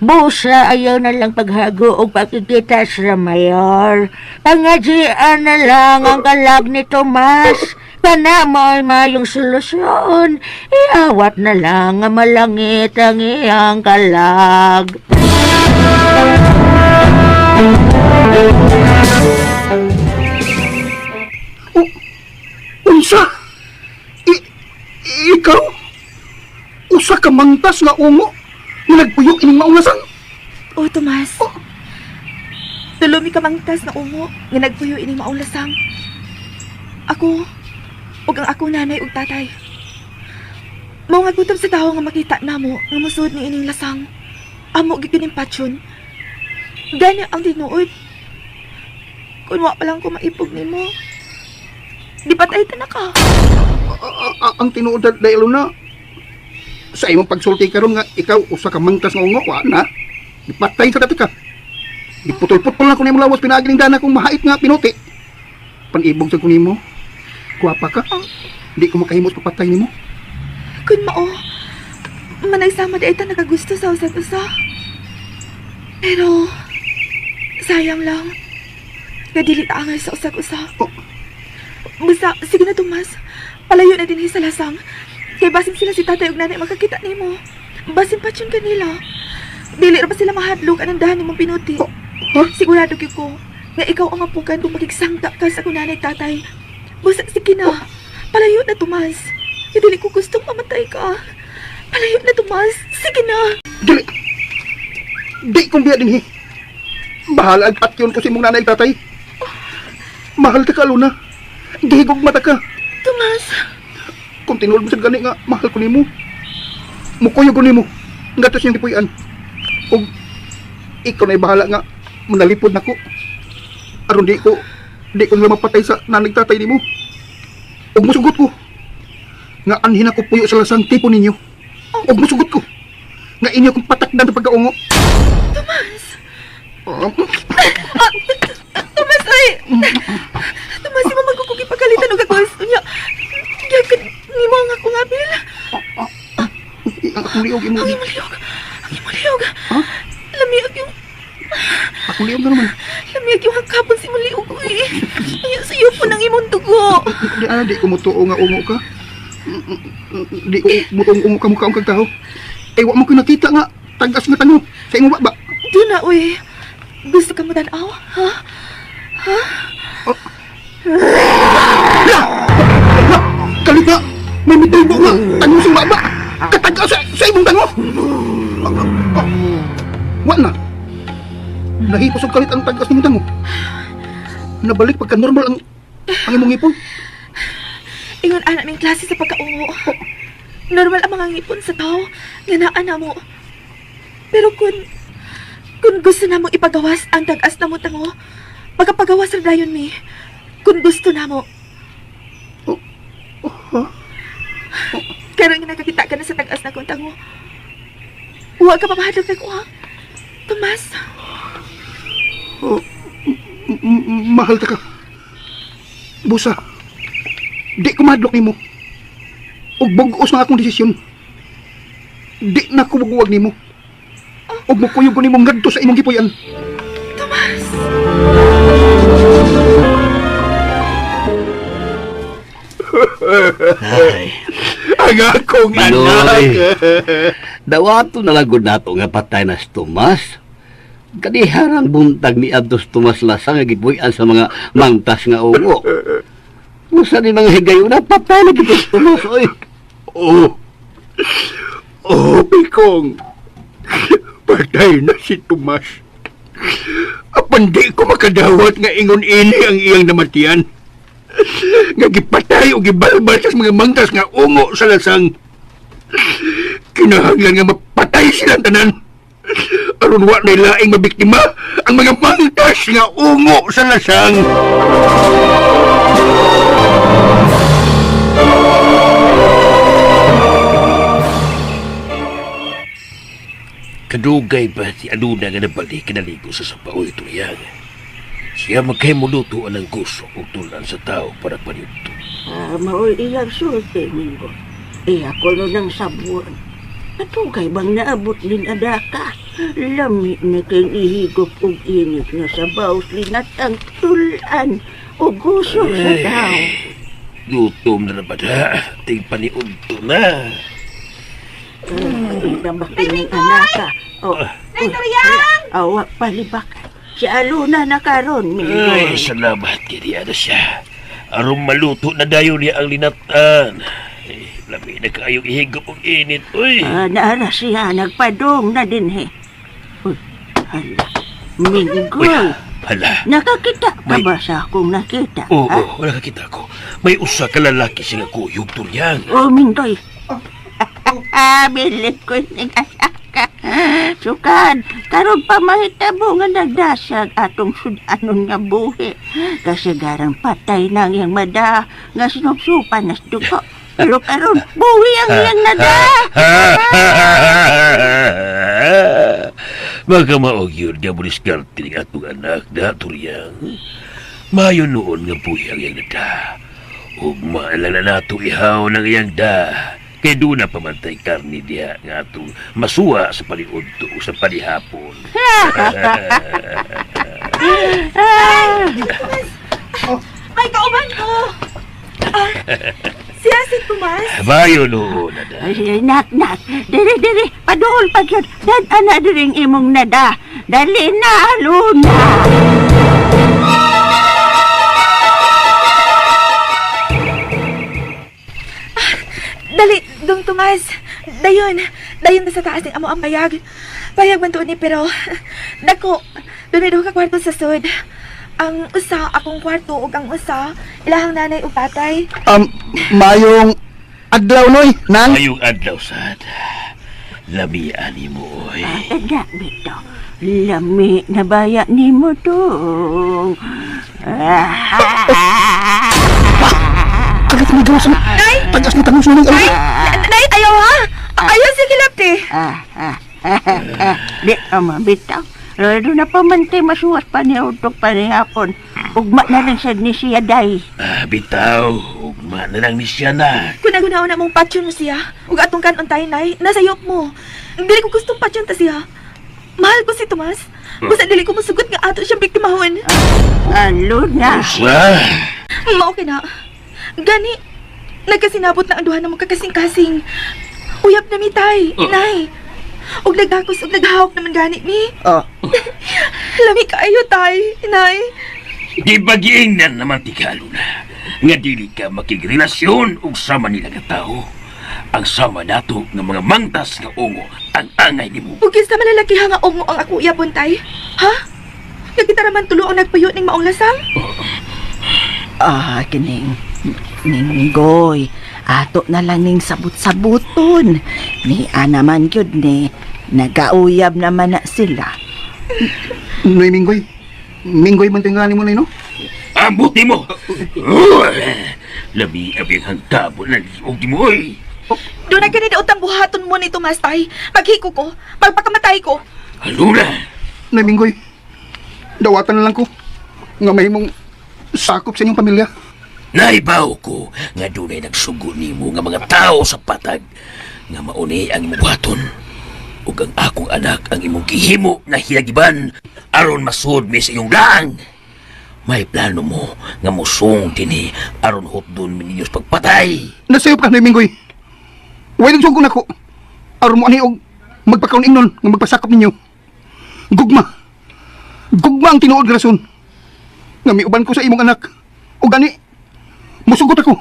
Busa, ayaw na lang paghago o pakikita sa mayor. Pangadjian na lang ang kalag ni Tomas. Kana mo'y mayong solusyon. Iawat na lang nga malangit ang iyang kalag. Busa! Ikaw? Usa ka mangtas nga ungo nga nagpuyo ining maulasan? Oh, Tomas. Tulumi ka mangtas na ungo nga nagpuyo ining maulasang. Ako, ug ang ako nanay ug tatay. Mao nga gutom sa tawo nga makita namo nga musud ni ining lasang. Amo gikining patsyon. Gani ang tinuod. Kung wa pa lang ko maipog nimo, di patay ta na ka. Ang tinuod dahil na sa imong pagsulti karon nga ikaw usa ka mangtas nga ungo wa na. Ipatay sa dati ka. Iputol-putol na ko nimo lawas pinaagi ning dana kong mahait nga pinuti. Panibog sa ko nimo. Kuwapa ka. Di ko makahimos papatay nimo. Kun mao, managsama di ta nakagusto sa usa't usa. Pero, sayang lang. Kadili ta angay sa usa't usa. Oh. Basta, sige na Tomas. Palayo na din sa lasang. Kay basin sila si tatay ug nanay makakita nimo. Basin pa yun kanila. Dili ra ba sila mahadlok anang dahan nimong pinuti. Sigurado gyud ko nga ikaw ang apukan kung magigsangta ka sa kunanay tatay. Basta, sige na. Palayo na Tomas. Dili ko gustong mamatay ka. Palayo na Tomas. Sige na. Dili. Di kong biya din Bahala at yun ko si mong nanay tatay. Mahal ka Luna. Gihigog mata ka. Tomas. Kung tinuod mo sa gani nga, mahal ko nimo. Mukuyo ko nimo. Ngatos yung tipuyan. Ug ikaw na'y bahala nga manalipod nako. Aron di ko nila mapatay sa nanay tatay nimo. Ug musugot ko nga anhin ako puyo sa lasang tipo ninyo. Ug musugot ko nga inyo kong patakdan sa pagkaungo. Tomas. Tomas ay. Tomas mo magkukugi pagkalitan og ako niya. Gyud ni mo nga kung apil. Akong liog imo. Ang imuliyog. Lamiag yung... Akong liog na naman. Lamiag yung hangkapon si Maliog ko eh. Ayaw sa iyo po ng imong dugo. Di ko mutuo nga ungo ka. Di ko mutuong ungo ka mukha ang kagtao. Eh, wa mo ko nakita nga. Tagas nga tanong. Sa imo ba? Doon na, uy. Gusto ka mo tanaw? Ha? Ha? Kalit na! May mitulbo nga! Tanong sing baba! Kataga sa imong tango! Wa na! Nahipos ang kalit ang tagas ng tango. Nabalik pagka normal ang imong ngipon. Ingon anak ng klase sa pagkaungo. Normal ang mga ngipon sa tao. Ganaan na mo. Pero kung gusto na mong ipagawas ang tagas na mo tango, magkapagawas rin dayon mi. Kung gusto na mo. Karon nga nakakita ka na sa tagas na kong tango. Huwag ka mamahadlog na ko, ha? Tomas. Mahal ta ka. Busa. Di ko madlok nimo. Ug bugos na akong desisyon. Di na ko buguwag nimo. Ug mukuyog ko nimo ngadto sa imong gipuy-an. Tomas. Ang akong Manoy. anak. Dawato na lagod nato nga patay na si Tomas. Kadiharang buntag ni Ados Tomas Lasang nga gibuyan sa mga mangtas nga ungo. Musa ni mga higayon na patay na gito si Tomas, oy. Oh, Pikong. Patay na si Tomas. Apan di ko makadawat nga ingon ini ang iyang namatian. Nga gipatay o gibalbal sa mga mangtas nga ungo sa lasang. Kinahanglan nga mapatay silang tanan. Aron wa na laing mabiktima ang mga mangtas nga ungo sa lasang. Kadugay ba si Aduna nga nabalik kinaligo sa sapaoy tuyang. Siya magkahimuluto ang gusto o tulan sa tao para panito. Maoy ilang sulti nimo. Ako no ng sabuan. Katugay bang naabot din adaka? Lami na kang ihigop og init na sabaw linatang tulan o gusto sa tao. Gutom na naman ha. Ting paniunto na. Namakin ng anaka. Nagtariyan! Awak palibak. Si Aluna na karon, Ay, Mingo. salamat kaya na siya. Aron maluto na dayon niya ang linatan. Labi na kayong ihigop og init, uy. Naara siya, nagpadong na din he. Uy, hala. Minggoy, Hala. nakakita ka May- ba sa akong nakita? Oo, ha? wala kakita ko. May usa ka lalaki siya nga kuyog turyang. Minggoy. Bilit ko yung asaka. Sukan, karon pa mahitabo nga nagdasag atong sudanon nga buhi. Kasi garang patay nang yang mada nga sinupsupan na duko. Pero karon, buhi ang iyang nada. Baka maog yun nga mo diskarte ng atong anak na turyang. Mayo noon nga buhi ang iyang nada. Ug maalala nato ihaw ng iyang da. Kay doon na pamantay karni diya nga atong masuwa sa paliudto o sa palihapon. May kauban ko! Siya si Tomas. Mayo noon, nada. Ay, nak. Diri, paduol pa yun. Dan ana diring imong nada. Dali na, Luna. Dali, dong Tomas. Dayon na sa taas ng amo ang payag. Payag man to ni pero dako, doon ka kwarto sa sud. Ang usa akong kwarto ug ang usa ilahang nanay ug tatay. Mayong adlaw noy, nang. Ayong adlaw sad. Lami ani mo, oy. Tanda, bito. Lami na baya ni mo dong. Kagat mo gawas na. Tagas mo tanong sunong Nay, ayaw ha. Ayaw si Kilapti. Di, ama, bitaw. Lalo na pamantay masuwas pa niya utok pa niya hapon. Ugma na rin sa ni siya, day. Bitaw, ugma na lang ni siya na. Kung nagunaw na mong patyon mo siya, ug atong kanon tayo nay, nasayop mo. Dili ko gustong patyon ta siya. Mahal ko si Tomas. Basta dili ko musugot nga ato siyang biktimahon. Alo na. Sa? Mao na. Gani, nagkasinabot na ang duha na mong kakasing-kasing. Uyab na mi tay, nay. Ug nagakos ug naghawak naman gani mi. Oh. Lami kaayo tay, nay. Di bagiingnan naman tikalo na. Nga dili ka makigrelasyon ug sama nila nga tao. Ang sama nato ng mga mangtas nga ungo ang angay nimo. Ug kinsa man lalaki nga ungo ang ako uyabon tay? Ha? Nagkita raman tulo ang nagpayo ning maong lasang? Kining Minggoy, ato na lang ning sabot-sabuton. Ni naman yun ni, nagauyab naman na sila. Noy Minggoy. Minggoy man tingani mo na no? Ambuti mo! Labi abing hangtabo na liog mo, oy! Doon na ganit utang buhaton mo ni Tomas tay. Maghiko ko, magpakamatay ko. Ano na? Noy Minggoy. Dawatan na lang ko. Nga may mong sakop sa inyong pamilya. Naibaw ko nga dunay nagsugo nimo nga mga tao sa patag nga mauni ang imong buhaton. Ug ang akong anak ang imong gihimo na hilagiban aron masud mi sa iyong lang. May plano mo nga musong dinhi aron hupdon mi ninyo sa pagpatay. Nasayop ka, Noy Minggoy. Huwag nang sugong ako. Aron mo ani og magpakaon ingnon nga magpasakop ninyo. Gugma. Gugma ang tinuod nga rason. Nga miuban ko sa imong anak. O gani, musugot ako.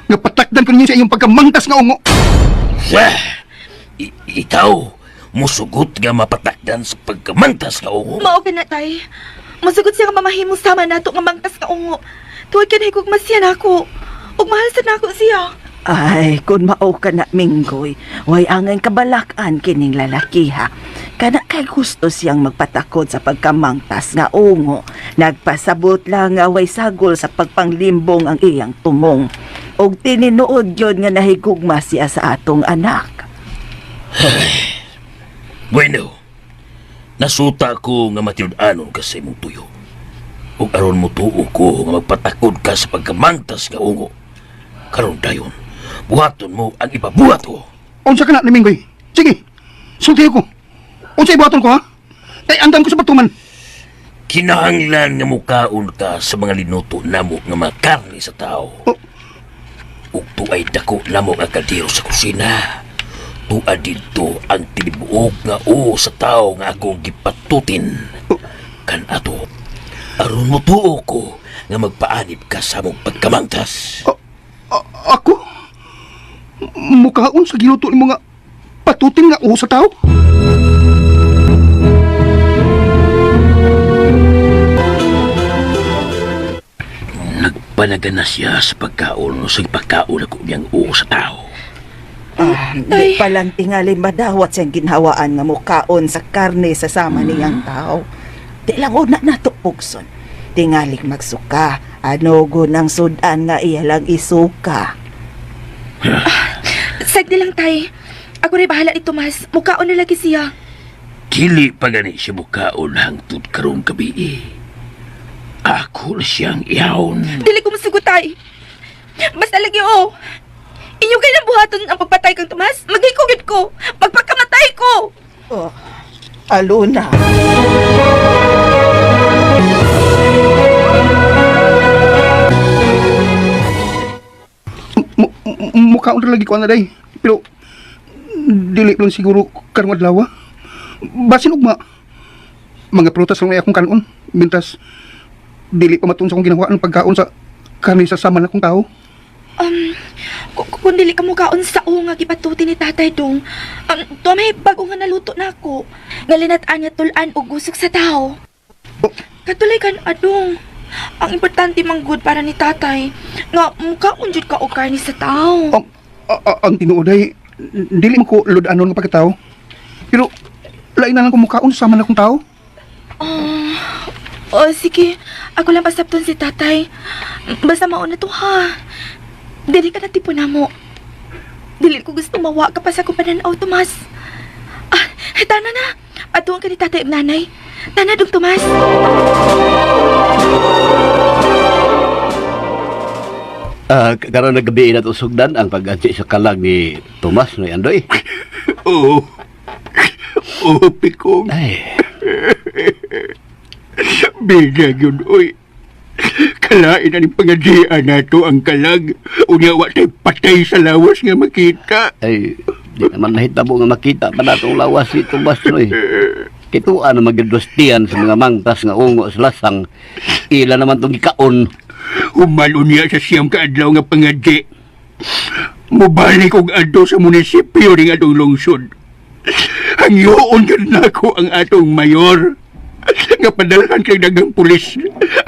Nga patakdan ko ninyo sa iyong pagkamangtas nga ungo. Ikaw, musugot nga mapatakdan sa pagkamantas ka ungo. Mao na tay. Masugot siya nga mamahimo sama nato nga mangtas ka ungo. Tuwag kanay kog masya nako. Ug mahal sa nako siya. Ay, kung mao ka na, Minggoy, way angay kabalakan kining lalaki ha. Kana kay gusto siyang magpatakod sa pagkamangtas nga ungo. Nagpasabot lang nga way sagol sa pagpanglimbong ang iyang tumong. Og tininuod yun nga nahigugma siya sa atong anak. Bueno, nasuta ko nga matinud-anon ka sa imong tuyo. Ug aron mo tuo ko nga magpatakod ka sa pagkamangtas nga ungo. Karon dayon, buhaton mo ang ipabuhat ko. Unsa ka na, Noy Minggoy? Sige, sulti ko. Unsa ibuhaton ko, ha? Kay andan ko sa pagtuman. Kinahanglan nga mukaon ka sa mga linuto namo nga mga karne sa tao. Oh. Ug tuay dako namo nga kadiro sa kusina. Tuad dito ang tinibuok nga o sa tao nga akong gipatutin. Kan ato, Aron mo tuo ko nga magpaanib ka sa mong pagkamangtas. Ako? Mukaon sa giluto ni mga patuting nga uho sa tao? Nagpanagan na siya sa pagkaon sa pagkaon ako niyang uo sa tao. Di palang tingali madawat siyang ginhawaan nga mukaon sa karne sa sama niyang tao. Di lang una nato pugson. Tingaling magsuka. Ano gunang sudan nga iya lang isuka. Sagdi lang, tay. Ako rin bahala ni Tomas. Mukhaon na lagi siya. Dili pa gani siya mukaon hangtod karong gabi. Ako na siyang iyaon. Dili ko masugot, tay. Basta lagi, oh. Inyo kayo ng buhaton ang pagpatay kang Tomas. Magikugid ko. Magpakamatay ko. Oh, aluna. Mukaon na lagi ko na day. Pero, dili lang siguro karong adlaw. Basin ugma. Mga prutas lang akong kanon. Mintas, dili pa matun sa akong ginawa ng pagkaon sa karne sa sama na akong tao. Kung dili ka mukhaon sa nga gipatuti ni tatay dong, may bago nga naluto na ako. Ngalinataan niya tulan o gusok sa tao. Katulay kan adong. Ang importante mang good para ni tatay, nga mukhaon jud ka o karni sa tao. Ang tinuoday, dili mo ko ludanon nga pagkatao. Pero, lain na lang kung mukaon sa sama na akong tao. Sige. Ako lang pasapton si tatay. Basta mauna to, ha. Dili ka na tipo na mo. Dili ko gusto mawa ka pa sa kumpananaw, Tomas. Tana na. Patuwan ka ni tatay at nanay. Tana dong, Tomas. Karon na gabi na sugdan ang pag-ansi sa kalag ni Tomas no Andoy. Oo. Oo, Pikong. Ay, Bilang yun, oy. Kalain na ni pangadiyaan na to ang kalag. Unya wa tay patay sa lawas nga makita. ay, di naman nahitabo nga makita pa natong lawas si Tomas no eh. Kituan na magdwastian sa mga mangtas nga ungo sa lasang. Ila naman tong gikaon. Humalo niya sa siyam kaadlaw nga pangadi. Mubalik og adto sa munisipyo ring atong lungsod. Hangyoon gid nako ang atong mayor. Nga padalakan kay dagang pulis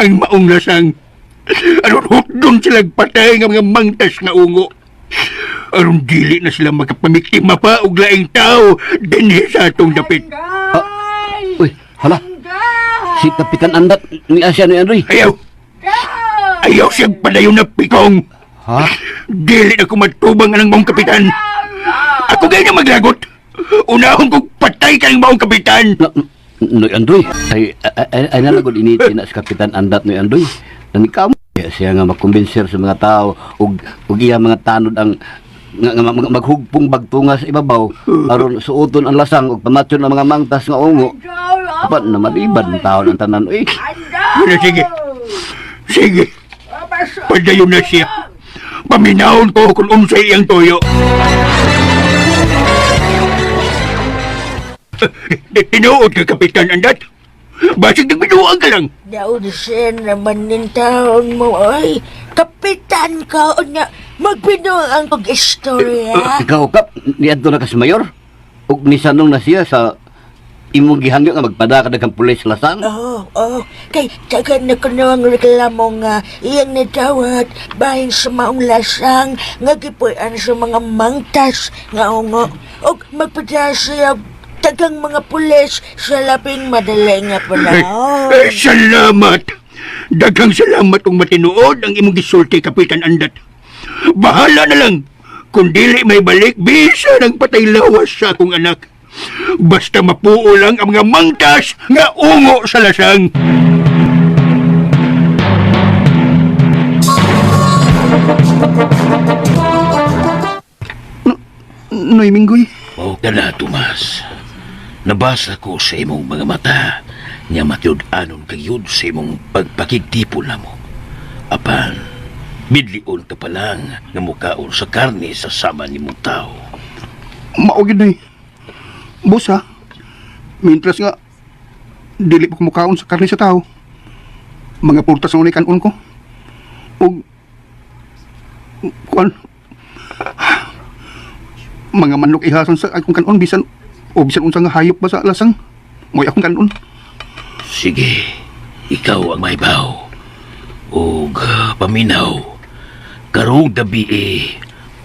ang maong lasang. Aron hudon silang patay nga mga mangtas nga ungo. Aron dili na sila makapamiktima pa og laing tao dinhi sa atong dapit. Uy, hala. Si Kapitan Andat ni Asya ni Andoy. Ayaw! Ayaw siyang padayon na Pikong! Ha? Dili na kumatubang ang maong kapitan! Ako ganyan maglagot! Unahon kong patay ka ng maong kapitan! Noy Andoy. Ay nalagod initi na si Kapitan Andat Noy Andoy. Nani kamo siya nga makumbinser sa mga tao ug iya mga tanod ang maghugpong bagtunga sa ibabaw aron suoton ang lasang ug pamatyon ang mga mangtas nga ungo. Apan na malibad ang taon ang tanan. Uy, Sige! Sige! Padayon na siya! Paminahon ko kung unsay iyang toyo! Tinuod ka, Kapitan Andat! Basig nagbinuang ka lang! Daon siya naman ng taon mo, ay. Kapitan ka, o nga, magbinuang ang pag-istorya. ikaw kap niadto na ka sa mayor ug nisanong na siya sa imong gihangyo nga magpadaka daghang pulis lasang. Kay tagan na ko na ang reklamo nga iyang natawat bahin sa maong lasang nga gipuyan sa mga mangtas nga ungo. O magpadala siya tagang mga pulis sa labing madali nga panahon. Salamat! Daghang salamat kung matinuod ang imong gisulti, Kapitan Andat. Bahala na lang kung dili may balik bisa ng patay lawas sa akong anak. Basta mapuo lang ang mga mangkas nga ungo sa lasang. Noy Minggoy. O ka na, Tomas. Nabasa ko sa imong mga mata nga matyod-anon kagyud sa imong pagpakigtipon na mo. Apan, bidlion ka pa lang nga mukaon sa karne sa sama ni mong tao. Maugid Noy. Boss ha. Mintras nga, dili pa kumukaon sa karne sa tao. mga purtas na unay kanon ko. O, kuan, mga manok ihason sa akong kanon, bisan unsang hayop ba sa lasang? Mo'y akong kanon. Sige, ikaw ang mahibaw. O paminaw, karong gabi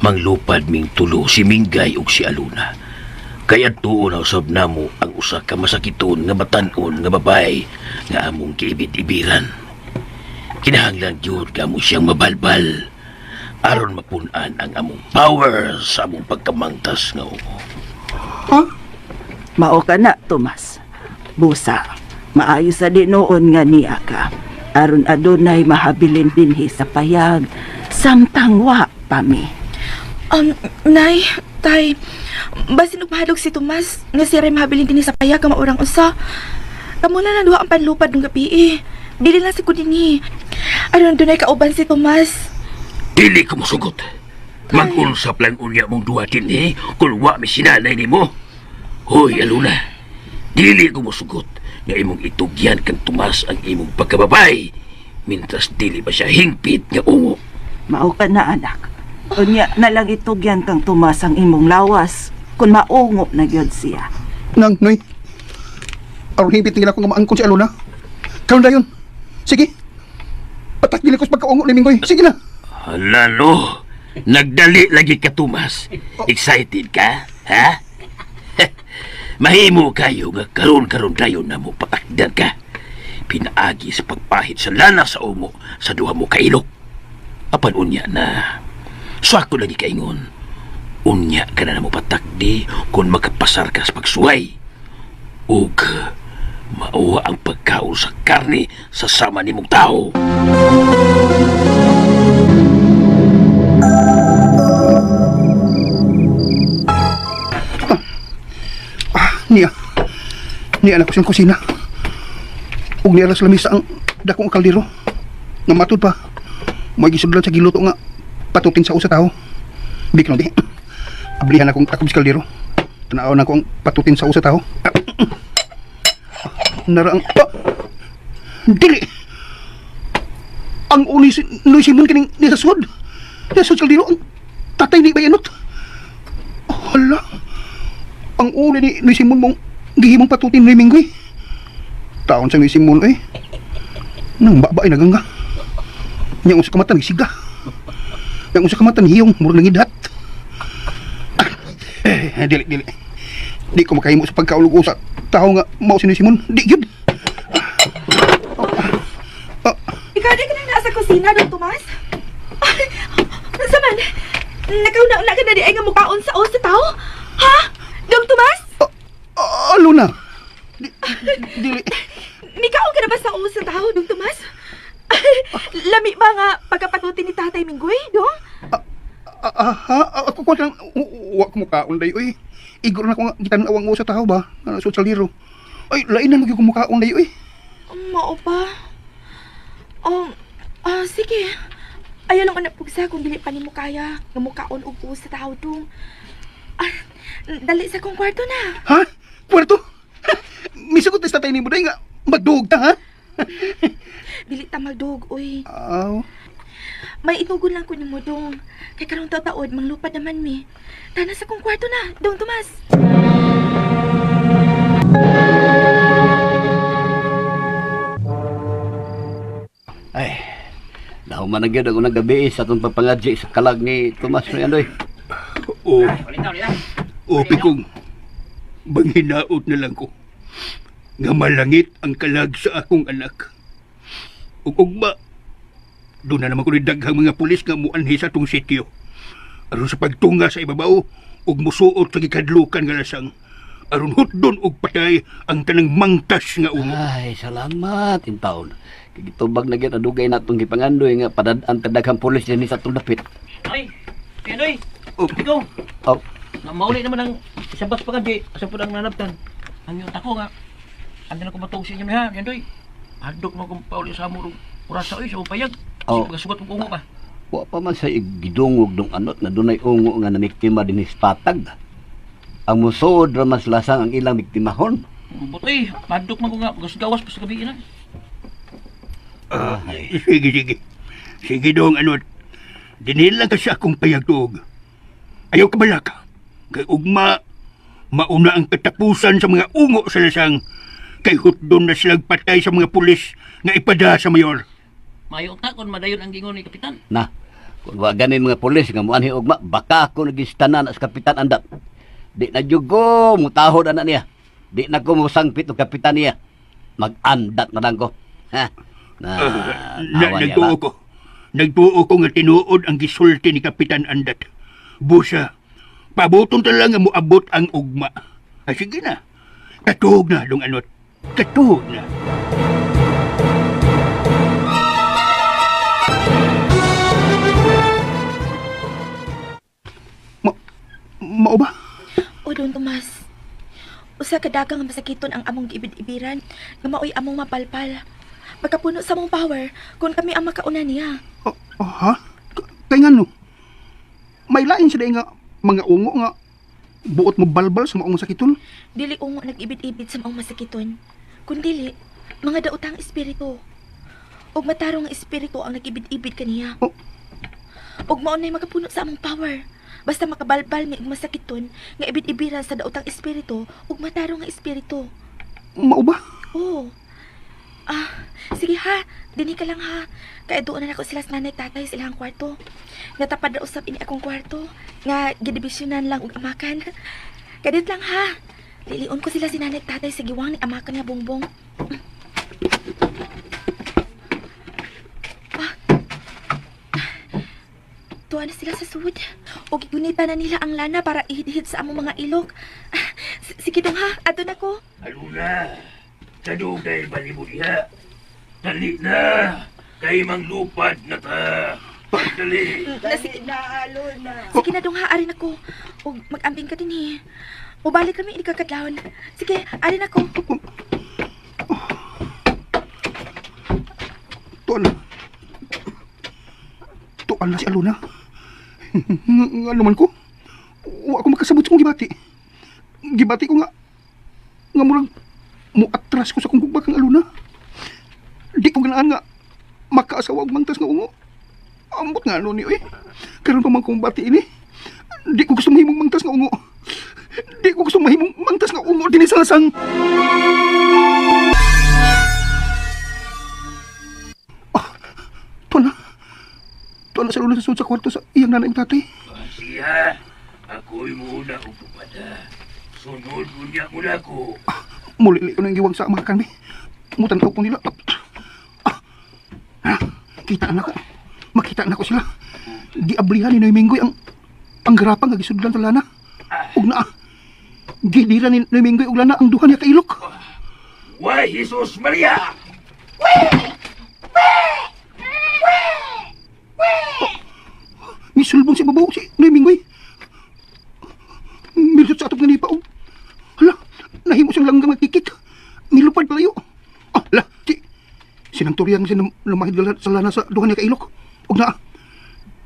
manglupad ming tulo si Minggay ug si Aluna. Kaya tuon na usab namo ang usa ka masakiton nga batan-on nga babay nga among kiibit-ibiran. Kinahanglan gyud kamo siyang mabalbal aron mapunan ang among power sa among pagkamangtas nga ungo. Mao ka na, Tomas. Busa, maayo sa dinoon nga niya ka. Aron adunay mahabilin dinhi sa payag, samtang wa pa mi. Nay, tay, basin ug mahadlok si Tomas nga si Ray mahabilin din sa payag ka maurang usa. Kamula na duha ang panlupad ng gabi. Bili lang si Kudini. Aron dunay kauban si Tomas. Dili ko mosugot. Mag-unsap lang unya mong duha dinhi kung wa mi sinanay nimo. Hoy, Aluna, dili ko mosugot nga imong itugyan kang Tomas ang imong pagkababay mintas dili ba siya hingpit nga ungo. Mao ka na, anak. Unya na lang itugyan kang Tomas ang imong lawas kung maungo na gyud siya. Nang, noy. Aron hipit nila ko nga maangkon si Aluna. Karon dayon. Sige. Patak dili ko sa pagkaungo ni Minggoy. Sige na. Lalo, nagdali lagi ka Tomas. Excited ka? Ha? Mahimo kayo nga karon-karon dayon na mo patakdan ka. Pinaagi sa pagpahit sa lana sa ungo sa duha mo kailok. Apan unya na. So ako lagi kaingon. Unya ka na mo patakdi kung magkapasar ka sa pagsuway. Ug mauwa ang pagkaon sa karne sa sama ni mong tao. Niya anak ko siyang kusina. Ug niya sa lamisa ang dakong kaldero. Nga matod pa. May gisudlan sa giluto nga patutin sa usa tao. Bikno di. Ablihan akong sa kaldero. Tanaw na akong patutin sa usa tao. Naraang dili. Ang uni si Luis Simon kining ni sa sud. Ni sa kaldero ang tatay ni bayanot. Hala. Ang uni ni Luis Simon mong gihimong patutin ni Minggoy. Taon sa Luis Simon nang baba ay naganga. Yang usa kamatan siga. Yang usa kamatan hiyong murag nangidat. Dili. Di ko makahimo sa pagkaulog sa tao nga mao si Luis Simon. Di gyud. Ikaw di ka na nasa kusina, Dong Tomas? Saman, nakauna-una ka na di ay nga mukaon sa tao? Ha? Dong Tomas? Aluna. Dili. Mikaon ka na ba sa tao, Dong Tomas? Lami ba nga pagkapatutin ni Tatay Minggoy, Dong? Ako ko lang wa ko mukaon day oy. Igor na ko nga gitan-awang mo sa tao ba? Sa saliro. Ay, lain na magiging mukaon day oy. Mao pa. Sige. Ayaw lang ko na pugsa kung dili pa ni mo kaya nga mukaon og sa tao, Dong. Dali sa kong kwarto na. Ha? Kwarto? Misugot na sa tayo ni mo day nga magdug ta, ha? Dili ta magdug, uy. Aw. May itugon lang ko ni mo, Dong. Kay karong taod, manglupad naman mi. Tana sa kong kwarto na, Dong Tomas. Ay, nahuman na gyud ako ng gabi sa atong papangadji sa kalag ni Tomas Riandoy. O pikong, manghinaot na lang ko. Nga malangit ang kalag sa akong anak. Ugma, doon na naman ko daghang mga pulis nga muanhi sa atong sityo. Aron sa pagtunga sa ibabaw, ug musuot sa gikadlukan nga lasang. Aron hutdon og patay ang tanang mangtas nga ungo. Ay, salamat intawon. Kay gitubag na gyud adugay natong gipangandoy nga padad-an tadaghang pulis dinhi sa atong dapit. Ay, Pinoy! Oh. Ikaw! Oh, Mauli naman ang isang bas pagandi, asa po ang nanabtan. Ang yung tako nga, andi na ko matong sa inyo ha, Pinoy. Hadok mo kung pauli sa amurong kurasa oy, sa upayag. Oh. Kasi pagkasugot mo ungo ka. wa pa man sa igidungog dong anot na dunay ungo nga naniktima dinhi sa patag. Ang musod ra mas lasang ang ilang biktimahon. Butoy, hadok mo ko nga, gawas pa sa gabi na. Sige. Sige dong, anot. Dinil lang kasi akong payagtuog. Ayaw ka bala ka. Kay ugma, mauna ang katapusan sa mga ungo sa lasang. Kay hutdon na silang patay sa mga pulis nga ipada sa mayor. Mayo ta kung madayon ang gingon ni Kapitan. Na, kung wa ganin mga pulis nga muanhi ugma, baka ako nagistanan as Kapitan Andap. Di na jugo mutahod anak niya. Di na ko musangpit og kapitan niya. Mag-andat na lang ko. Ha? Awan niya ba? Nagtuo ko nga tinuod ang gisulti ni Kapitan Andat. Busa, pabuton talaga nga moabot ang ugma. Ay, sige na. Katuog na, dong anot. Katuog na. Mao ba? O Don Tomas, usa ka dagang masakiton ang among giibid-ibiran nga maoy among mapalpal. Pagkapuno sa among power kung kami ang makauna niya. Ha? Kaya nga no? May lain sila nga mga ungo nga buot mo balbal sa maong sakiton. Dili ungo nag-ibid-ibid sa maong masakiton. Kun dili, mga daotang espiritu. Og matarong nga espiritu ang nag-ibid-ibid kaniya. Oh. Og mao nay makapuno sa among power. Basta makabalbal mi og masakiton nga ibid-ibiran sa daotang espiritu ug matarong nga espiritu. Mao ba? Oo. Sige ha. Dini ka lang ha. Kaya doon na ako sila sa nanay tatay sa ilang kwarto. Natapad na usap ini akong kwarto. Nga gidibisyonan lang og amakan. Kadit lang ha. Lilion ko sila si nanay tatay sa giwang ni amakan nga bongbong. Tuwa na sila sa sud. O gigunita na nila ang lana para ihid-hid sa among mga ilok. Sige dong ha. Ato na ko. Aluna, kadugay balibo diha. Dali na, kay manglupad na ta. Dali. Sige na dong ha. Arin ako. O mag-ambing ka din eh. O balik kami ikakadlawon. Sige, arin ako. Tuan na si Aluna. Nga naman ko. Wa ako makasabot sa kong gibati. Gibati ko nga murag muatras ko sa kong gugbakang Aluna. Di ko ganaan nga makaasawa og mangtas nga ungo. Ambot nga ano ni oy. Karon pa man kong bati ini. Di ko gusto mahimong mangtas nga ungo. Di ko gusto mahimong mangtas nga ungo dinhi sa lasang. Tuan na sa Aluna sa sud sa kwarto sa iyang nanay ug tatay. Siya, ako'y muna upupada. Sunod unya muna ko. Mulili ko nang giwang sa amakan, be. Mutanaw ko nila. Kita na ko. Makita na ko sila. Di ablihan ni Noy Minggoy ang garapang nga gisudlan sa lana. Ug naa. Gidiran ni Noy Minggoy ug lana ang duha niya ka ilok. Why, Jesus Maria! Misulbong si babaw si Noy Minggoy. Milusot sa atop nga nipa og. Hala, nahimo siyang langgang magkikik. Milupad palayo. Hala, sinang turyang sinang lumahid sa lana sa duha niya ka ilok. Ug naa.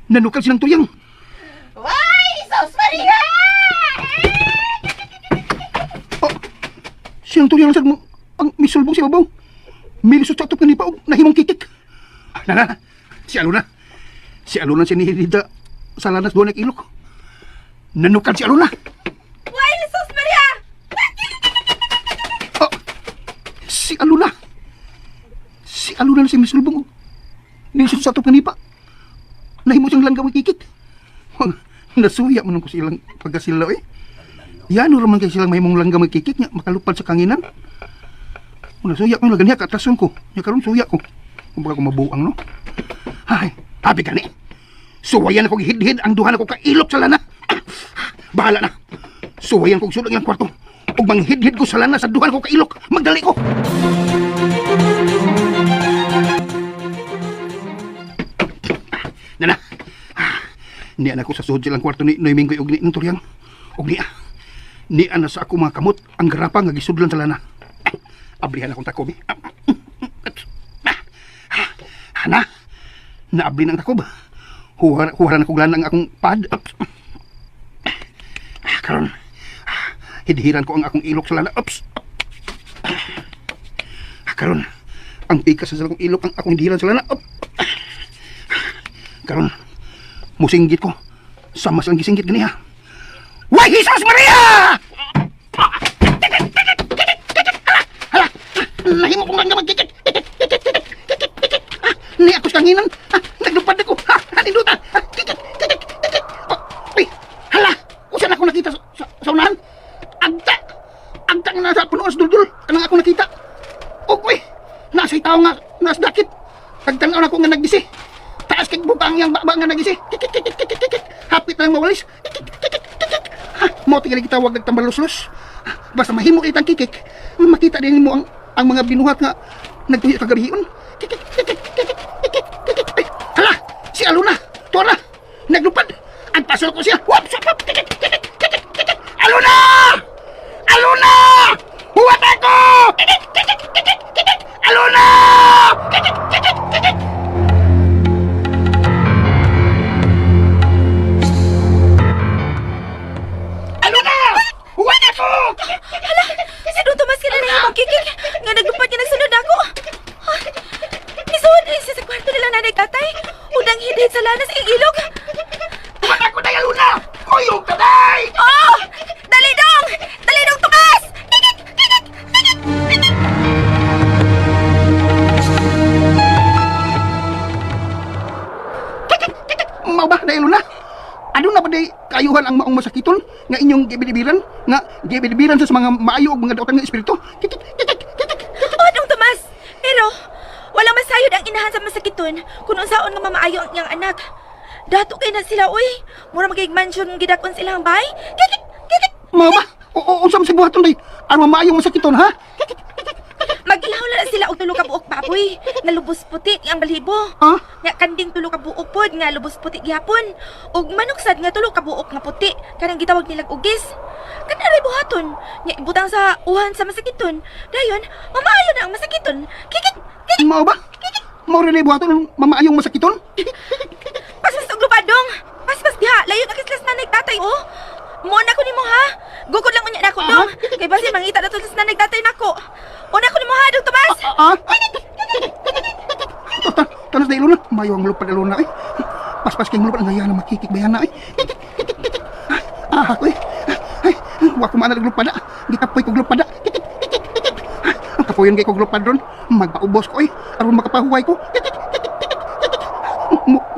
Nanukal sinang turyang. Why, Jesus Maria! Sinang turyang sa ang misulbong si babaw. Milusot sa atop nga nipa og nahimong kikik. Nana, si Aluna. Si Aluna sinihidida sa lanas doon ilok. Nanukal si Aluna. Why, Jesus Maria! Si Aluna. Si Aluna na si misulbong. Nilisod sa atop nga nipa. Nahimo siyang langgaw kikik. Nasuya man ko silang pagkasilaw eh. Yan raman kay silang mahimong langgaw kikik niya makalupad sa kanginan. Nasuya ko yung lagan niya katason ko. Niya karon suya ko. Kung baka ko mabuang no. Ay, habi ka ni. Suwayan akong hid-hid ang duha na ko kailok sa lana. Bahala na. Suwayan kong sulong yung kwarto. Ug manghid-hid ko sa lana sa duha na ko kailok. Magdali ko. Nana. Niya na ko sa suhod silang kwarto ni Noy Minggoy ug ni Turyang. Ug niya. Niya na sa ako mga kamot ang garapang nga gisudlan sa lana. Ablihan akong takob. Hana. Naabli ng takob. Huwaran akong lanang akong pad. Karon. Hidhiran ko ang akong ilok sa lana. Karon. Ang pikas sa akong ilok, ang akong hidilan sila na. Karon, musinggit ko. Sama silang gisinggit gani ha. Why, Jesus Maria! Hala, nahimo kong nga magkikit. Ni ako sa kanginan. Naglupad ako. Hanindutan. Uy, hala, usan ako nakita sa unahan. Agta nga nasa punuan sa duldul. Kanang ako nakita. Uy, nasa tao nga, nasa dakit. Tagtanaw na ako nga nagdisi. Taas kay bukang yang baba nga nagisi. Hapit lang mawalis. Mo tingala kita wag nagtambalos-los. Basta mahimo kitang kikik. Makita din mo ang mga binuhat nga nagtuhi kagabihion. Ay, hala, si Aluna. Tuwa na. Naglupad. Ang pasol ko siya. Wap, wap, Aluna! Aluna! Huwat ako! Aluna! Aluna! Huwat ako! Hala, si Don Tomas ka na nahimong kikik. Nga naglupad ka nagsunod ako. Isuod na isa sa kwarto nila nanay tatay. Udang hidid sa lanas ang ilog. Huwat ako na, Aluna! Kuyog ka, day! Oh! Dali dong! Dali dong, Tomas! Mau ba, dahil na? Ano na ba day kayuhan ang maong masakiton nga inyong gibilibiran nga gibilibiran sa mga maayo ug mga daotan nga espiritu? Oh, Dong Tomas! Pero, walang masayod ang inahan sa masakiton kung unsaon nga mamaayo ang iyang anak. Dato kay na sila, uy. Mura magiging mansion ng gidakon silang bay. Kikik! Kikik! Mau ba? O unsa man si buhaton day? Ang maayong masakiton ha? Magilaw na sila og tulo ka buok baboy nga lubos puti ang balibo. Ha? Nga kanding tulo ka buok pod nga lubos puti gihapon. Ug manok sad nga tulo ka buok nga puti kanang gitawag nilang ugis. Kanaray buhaton nga ibutang sa uhan sa masakiton. Dayon, mamaayo na ang masakiton. Kikik! Kikik! Mau ba? Mau rin ay buhaton ang mamaayong masakiton? Paspas og lupadong. Paspas diha, layo na kislas nanay tatay oh. Muna ko nimo ha. Gugod lang unya nako dong. Kay basi mangita na to sa nanay tatay nako. Una ko nimo ha, Dong Tomas. Tanas day luna, mayo ang lupad luna ay. Paspas kay lupad ang gaya na makikik bayana ay. Ako eh. Ay, wa ko man naglupad. Gitapoy ko glupad. Ang kapoyon kay ko glupad ron, magpaubos ko ay aron makapahuway ko.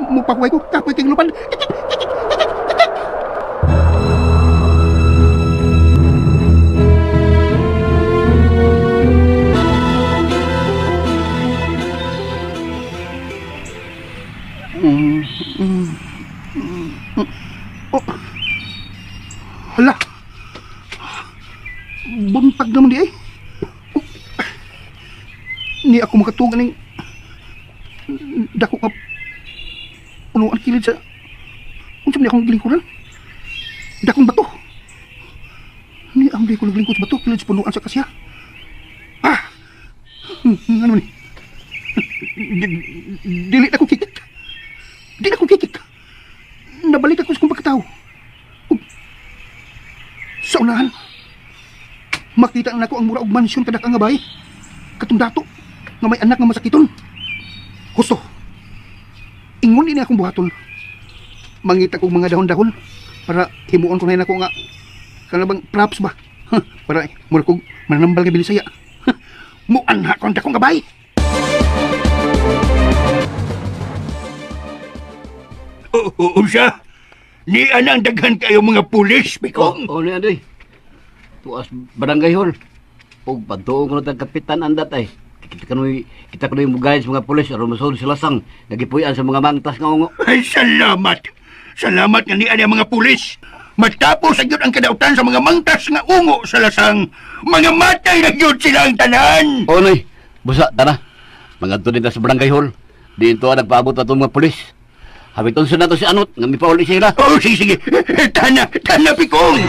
Mupahuway ko, kapoy kay glupad. Oh. Hala. Buntag naman di ay. Oh. Ni ako makatugan ng dako ka punuan kilid sa unsa man akong gilingkuran. Dakong bato. Ni ang di ko naglingkod sa bato kilid sa punuan sa kasya. Ano ni? Dili ako kikik. Di ako kikik. Nabalik ako sa kong pagkatao. Sa unahan, makita na ako ang mura og mansyon kadak ang abay. Katong dato, nga may anak nga masakiton. Gusto, ingon ini akong buhaton. Mangita kong mga dahon-dahon para himuon ko na ako nga kanabang props ba? Para mura kong manambal nga binisaya. Muanha ko ang dakong abay. Unsa? Ni anang daghan kayo mga pulis, Bikong? O ni Andoy. Tuas barangay hall. O pagtuong ko na tang kapitan andat ay. Kita kanoy mugay sa mga pulis aron masud sila sang nagipuy-an sa mga mangtas nga ungo. Ay, salamat. Salamat nga ni ang mga pulis. Matapos agyod ang kadautan sa mga mangtas nga ungo sa lasang. Mga matay na gyud sila ang tanan. O noy, busa tara. Mga din ta sa barangay hall. Dito nagpaabot atong mga pulis. Habiton sa nato si Anot nga mipauli sila. Oh, sige. Tana, Bikong.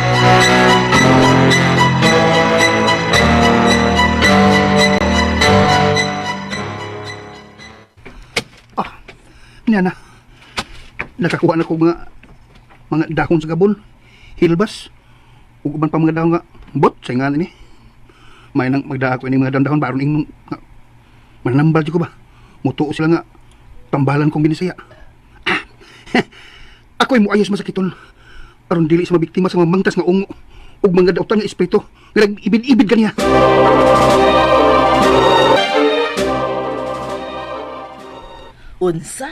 Niya na. Nakakuha na ko mga dahon sa gabon. Hilbas. Ug uban pa mga dahon nga bot sa nga ni. May nang magdaha ko ini mga dahon baron ing Manambal dyan ko ba? Mutuo sila nga, tambalan kong binisaya. Ako'y muayos masakiton. Aron dili sa mabiktima sa mga mangtas nga ungo ug mga dautan nga espiritu nga nag-ibid-ibid kaniya. Unsa?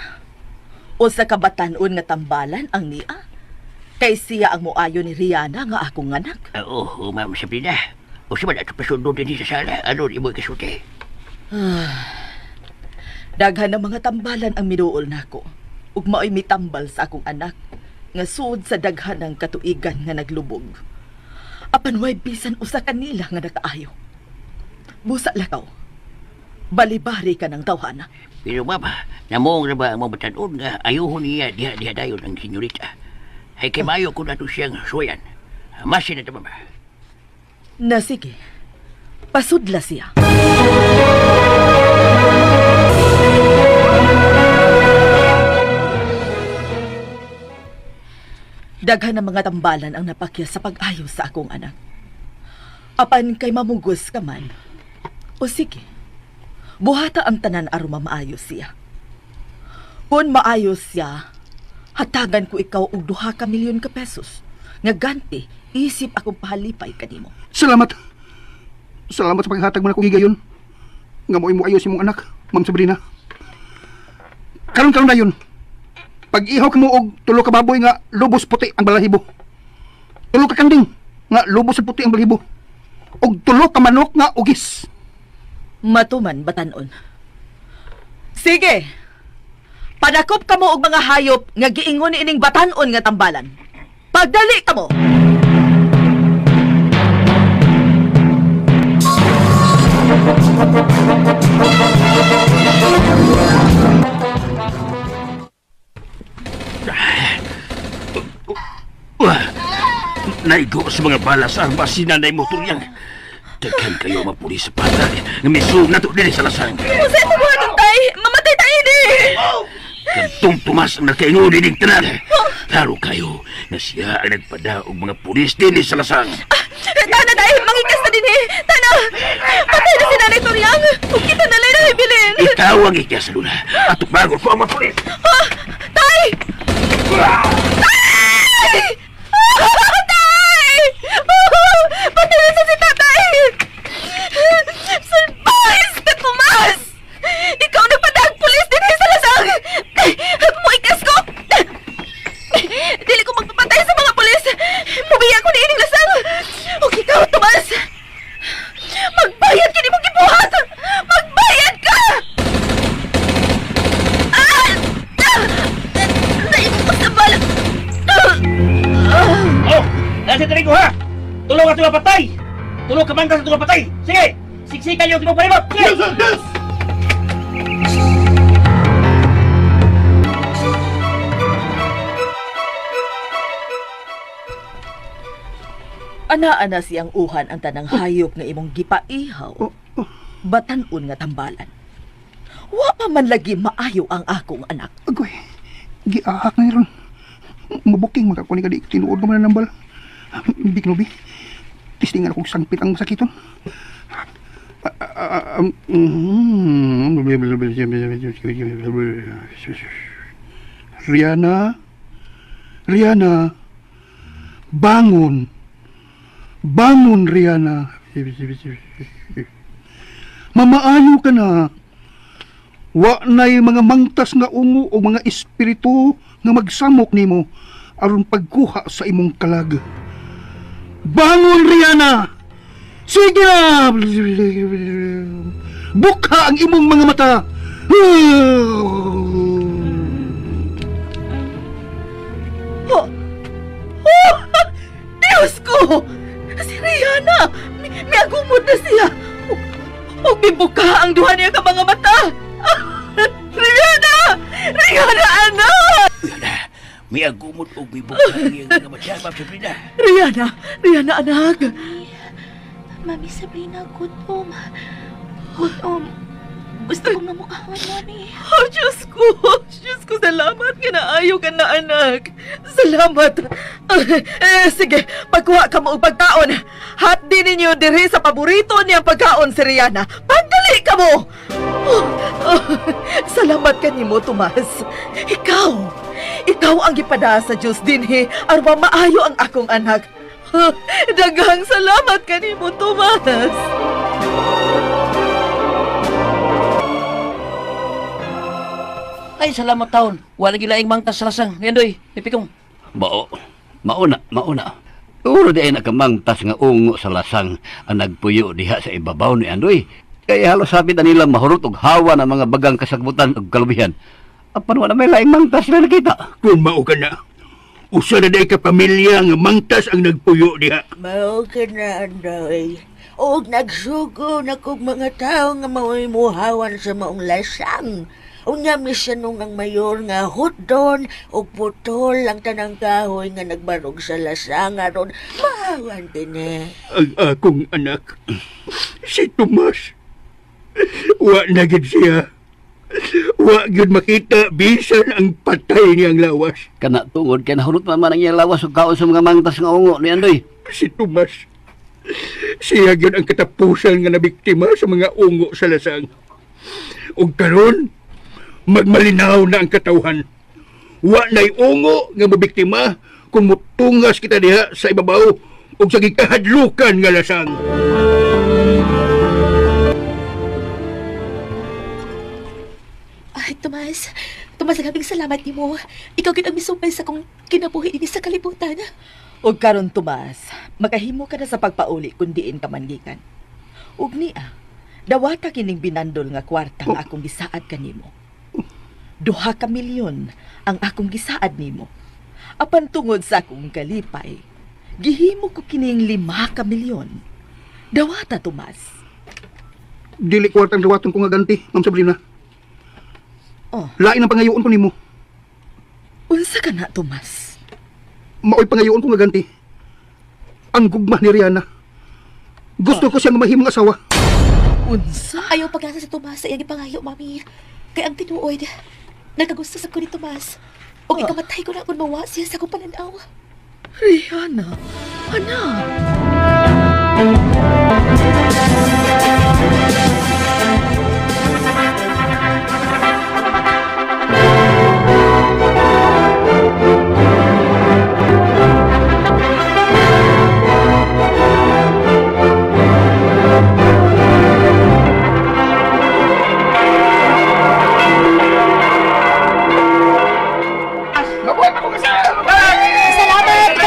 Usa ka batan-on nga tambalan ang niya? Kay siya ang muayo ni Rihanna nga akong anak. Oo, Ma'am Sabrina. O siya man ato pasundo din sa sala. Ano di mo ikasuti? Daghan ng mga tambalan ang minuol nako. Ug mao'y mitambal sa akong anak nga sud sa daghan ng katuigan nga naglubog. Apan way bisan usa kanila nga nakaayo. Busa lakaw. Balibari ka ng tawhana. Pero Mama, namong na ba ang mga batanon nga ayuhon niya diha dayon ang senyorita? Ay kay mayo ko na to siyang suwayan. Masin na ito, Mama. Na sige. Pasudla siya. Daghan ng mga tambalan ang napakya sa pag-ayos sa akong anak. Apan kay mamugos ka man. O sige, buhata ang tanan aron maayos siya. Kung maayos siya, hatagan ko ikaw og 2 ka milyon ka pesos. Nga ganti, isip akong pahalipay kanimo. Salamat. Salamat sa paghatag mo na kong higayon. Nga mo'y muayos imong anak, Ma'am Sabrina. Karon na yun. Pag-ihaw ka mo og 3 ka baboy nga lubos puti ang balahibo. 3 ka kanding nga lubos puti ang balahibo. Og 3 ka manok nga ugis. Matuman, batanon. Sige! Padakop ka mo og mga hayop nga giingon ni ining batanon nga tambalan. Pagdali ka mo! Naigo sa mga bala sa armas si Nanay Motor yan. Daghan kayo mga pulis sa patay nga misog na to din sa lasang. Kasi mo buhat ang tay! Mamatay tayo ni! Kantong Tomas ang nakaingon din ng tanan. Klaro kayo na siya ang nagpadaog mga pulis din sa lasang. Tana tayo! Mangikas na din eh! Tana! Patay na si Nanay Toriang! Kung kita na lang na ibilin! Ikaw ang ikya sa luna. Atok bago ko ang mga pulis. Tay! Tay! Tay! Patay na si tatay! Surprise na Tomas! Ikaw na padag pulis din sa lasang! Muikas ko! Dili ko magpapatay sa mga pulis! Mubiya ko ni ining lasang! O ikaw, Tomas! Magbayad ka ni mong gibuhat! Magbayad ka! Naibig ko sa bala! Oh! Nasa tarin ko ha! Tulong at tulong patay! Tulong ka man sa tulong patay! Sige! Siksikan yung tulong palimot! Sige! Yes! Ana-ana siyang uhan ang tanang hayop nga imong gipaihaw. Batan-on nga tambalan. Wa pa man lagi maayo ang akong anak. Agoy, giahak na ron. Mabuking makakuha ka di tinuod ko man ng bala. Biknobi, tistingan akong sangpit ang masakiton. Rihanna, bangon. Bangon, Rihanna. Mamaayo ka na. Wa na'y mga mangtas nga ungo o mga espiritu nga magsamok nimo aron pagkuha sa imong kalag. Bangon, Rihanna! Sige na! Bukha ang imong mga mata! Diyos ko! Si Rihanna! May agumod na siya! Huwag bibuka ang duha niya ka mga mata! Rihanna! Rihanna, anak! Rihanna, may agumot o may bukang yung mga matya, Ma'am Sabrina. Rihanna! Rihanna, anak! Mami Sabrina, gutom. Gutom. Gusto ko nga mukhawan, Mami. Oh, Diyos ko! Diyos ko, salamat ka na ayaw ka na, anak. Salamat. Sige, pagkuha ka mo og pagkaon. Hat din ninyo diri sa paborito niyang pagkaon si Rihanna. Pagdali ka mo! Salamat kanimo, Tomas. Ikaw ang gipada sa Diyos dinhi aron maayo ang akong anak. Daghang salamat kanimo, Tomas. Ay, salamat taon. Wala gilaing mangtas sa lasang. Yandoy, ipikong. Mauna. Uro di ay nakamangtas nga ungo sa lasang ang nagpuyo diha sa ibabaw ni Andoy. Kaya halos sabi na nila mahurot og hawa ng mga bagang kasagbutan ug kalubihan. Apan wala may laing mangtas na nakita. Kung mao ka na, usa na day ka pamilya nga mangtas ang nagpuyo diha. Mao ka na, Andoy. Og nagsugo na kog mga tao nga mao'y muhawan sa maong lasang. Unya misyanong ang mayor nga hutdon o putol ang tanang kahoy nga nagbarog sa lasang aron mahawan kini. Ang akong anak, si Tomas. Wa na gid siya. Wa gid makita bisan ang patay niyang lawas. Kana tungod kay nahurot man ang iyang lawas ug kaon sa mga mangtas nga ungo ni Andoy. Si Tomas. Siya gyud ang katapusan nga nabiktima sa mga ungo sa lasang. Ug karon magmalinaw na ang katawhan. Wa na'y ungo nga mabiktima kung mutungas kita diha sa ibabaw o sa gikahadlukan nga lasang. Ay, Tomas. Tomas, nagabing salamat ni mo. Ikaw gid ang misupay sa kong kinabuhi ini sa kalibutan. Og karon, Tomas, makahimo ka na sa pagpauli kung diin ka mangikan. Ug niya, dawata kining binandol nga kwarta nga akong gisaad kanimo. 2 ka milyon ang akong gisaad nimo. Apan tungod sa akong kalipay, gihimo ko kining 5 ka milyon. Dawata, Tomas. Dili kwartang dawaton ko nga ganti, Ma'am Sabrina. Oh, Lain ang pangayoon ko nimo. unsa ka na, Tomas? Maoy pangayoon ko nga ganti. Ang gugma ni Rihanna. Gusto ko siyang mahimong asawa. Unsa? Ayaw pag-asa sa Tomas sa iyang ipangayo, mami. Kaya ang tinuod, nagkagusto sa ko ni Tomas. O ikamatay ko na kung mawa siya sa kong pananaw. Rihanna, anak.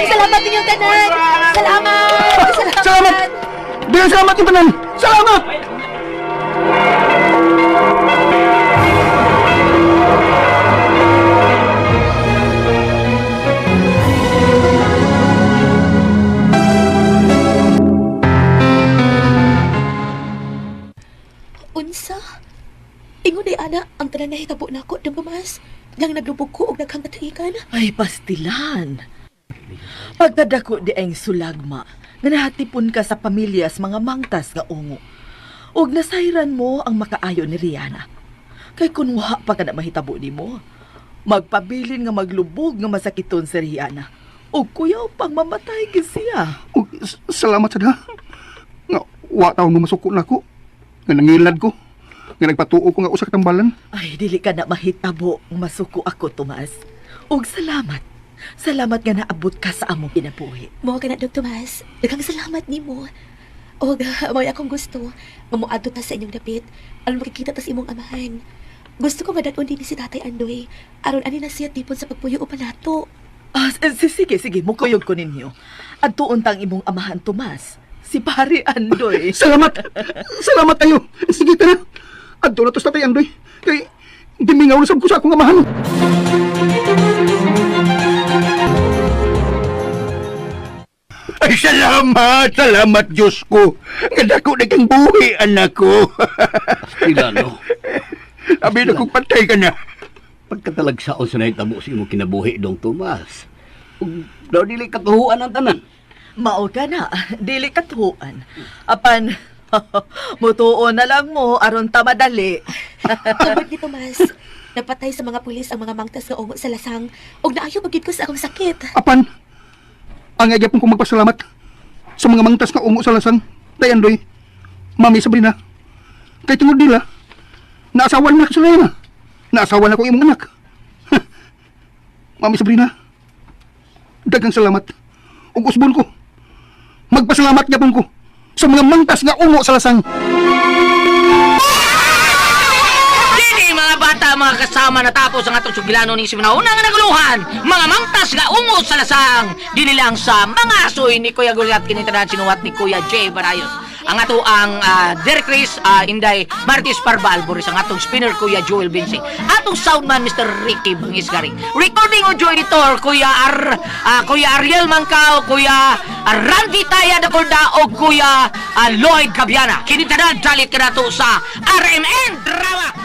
Salamat ninyong tanan! Salamat! Salamat! Bilang salamat yung tanan! Salamat! Unsa? Ingon ay ana, ang tanan na hitabo na ako, Tomas. Nang naglubog ko og naghangataikan. Ay, pastilan. Pagkadako di ang sulagma, nga nahatipon ka sa pamilyas mga mangtas nga ungo. Og nasayran mo ang makaayo ni Rihanna. Kay kung wa pa ka na mahitabo ni mo, magpabilin nga maglubog nga masakiton si Rihanna. Og kuyaw pang mamatay ka siya. Salamat sa da. Nga, wa taon mo masuko na ko. Nga nangilad ko. Nga nagpatuo ko nga usa ka tambalan. Ay, dili ka na mahitabo nga masuko ako, Tomas. Og salamat. Salamat nga naabot ka sa among kinabuhi. Mo ka na, Dr. Tomas. Daghang salamat ni mo. O, may akong gusto. Mamuadto ta sa inyong dapit. Aron makikita ta sa imong amahan. Gusto ko madadon din si Tatay Andoy. Aron ani na siya tipon sa pagpuyo o panato. Sige, mukuyog ko ninyo. At tuon tang imong amahan, Tomas. Si Pari Andoy. Salamat! Salamat tayo! Sige, tara! Adto na to sa Tatay Andoy. Kay, gimingaw na sab ko sa akong amahan. Ay, salamat, Diyos ko. Nga dako na kang buhi, anak ko. Pilano. Abi na kong patay ka na. Pagkatalagsaon sa nahitabo sa imong kinabuhi, Dong Tomas. Ug daw dili katuhuan ang tanan. Mao ka na, dili katuan. Apan, mutuon na lang mo, aron ta madali. Tungod ni Tomas. Napatay sa mga pulis ang mga mangtas nga ungo sa lasang. Og naayo pagid ko sa akong sakit. Apan, ang agyapon kong magpasalamat sa mga mangtas nga ungo sa lasang, Tay Andoy, Mami Sabrina. Kay tungod nila, Naasawan na kasi na. Naasawan ako imong anak. Mami Sabrina, dagang salamat. Ug usbon ko. Magpasalamat gyapon ko sa mga mangtas nga ungo sa lasang. Dili mga bata, mga kasama natapos ang atong sugilano ni Siminauna nga naguluhan. Mga mangtas nga ungo sa lasang. Dili lang sa mga asoy ni Kuya Gulat kinitanan sinuwat ni Kuya J. Barayos. Ang ato ang Derek Chris, Inday Martis Parbal, Boris ang atong spinner Kuya Joel Vinci. Atong soundman Mr. Ricky Bangisgari. Recording audio editor Kuya Ariel Mangkao, Kuya Randy Taya Dacorda o Kuya Lloyd Cabiana. Kinitanan dalit kanato sa RMN Drama.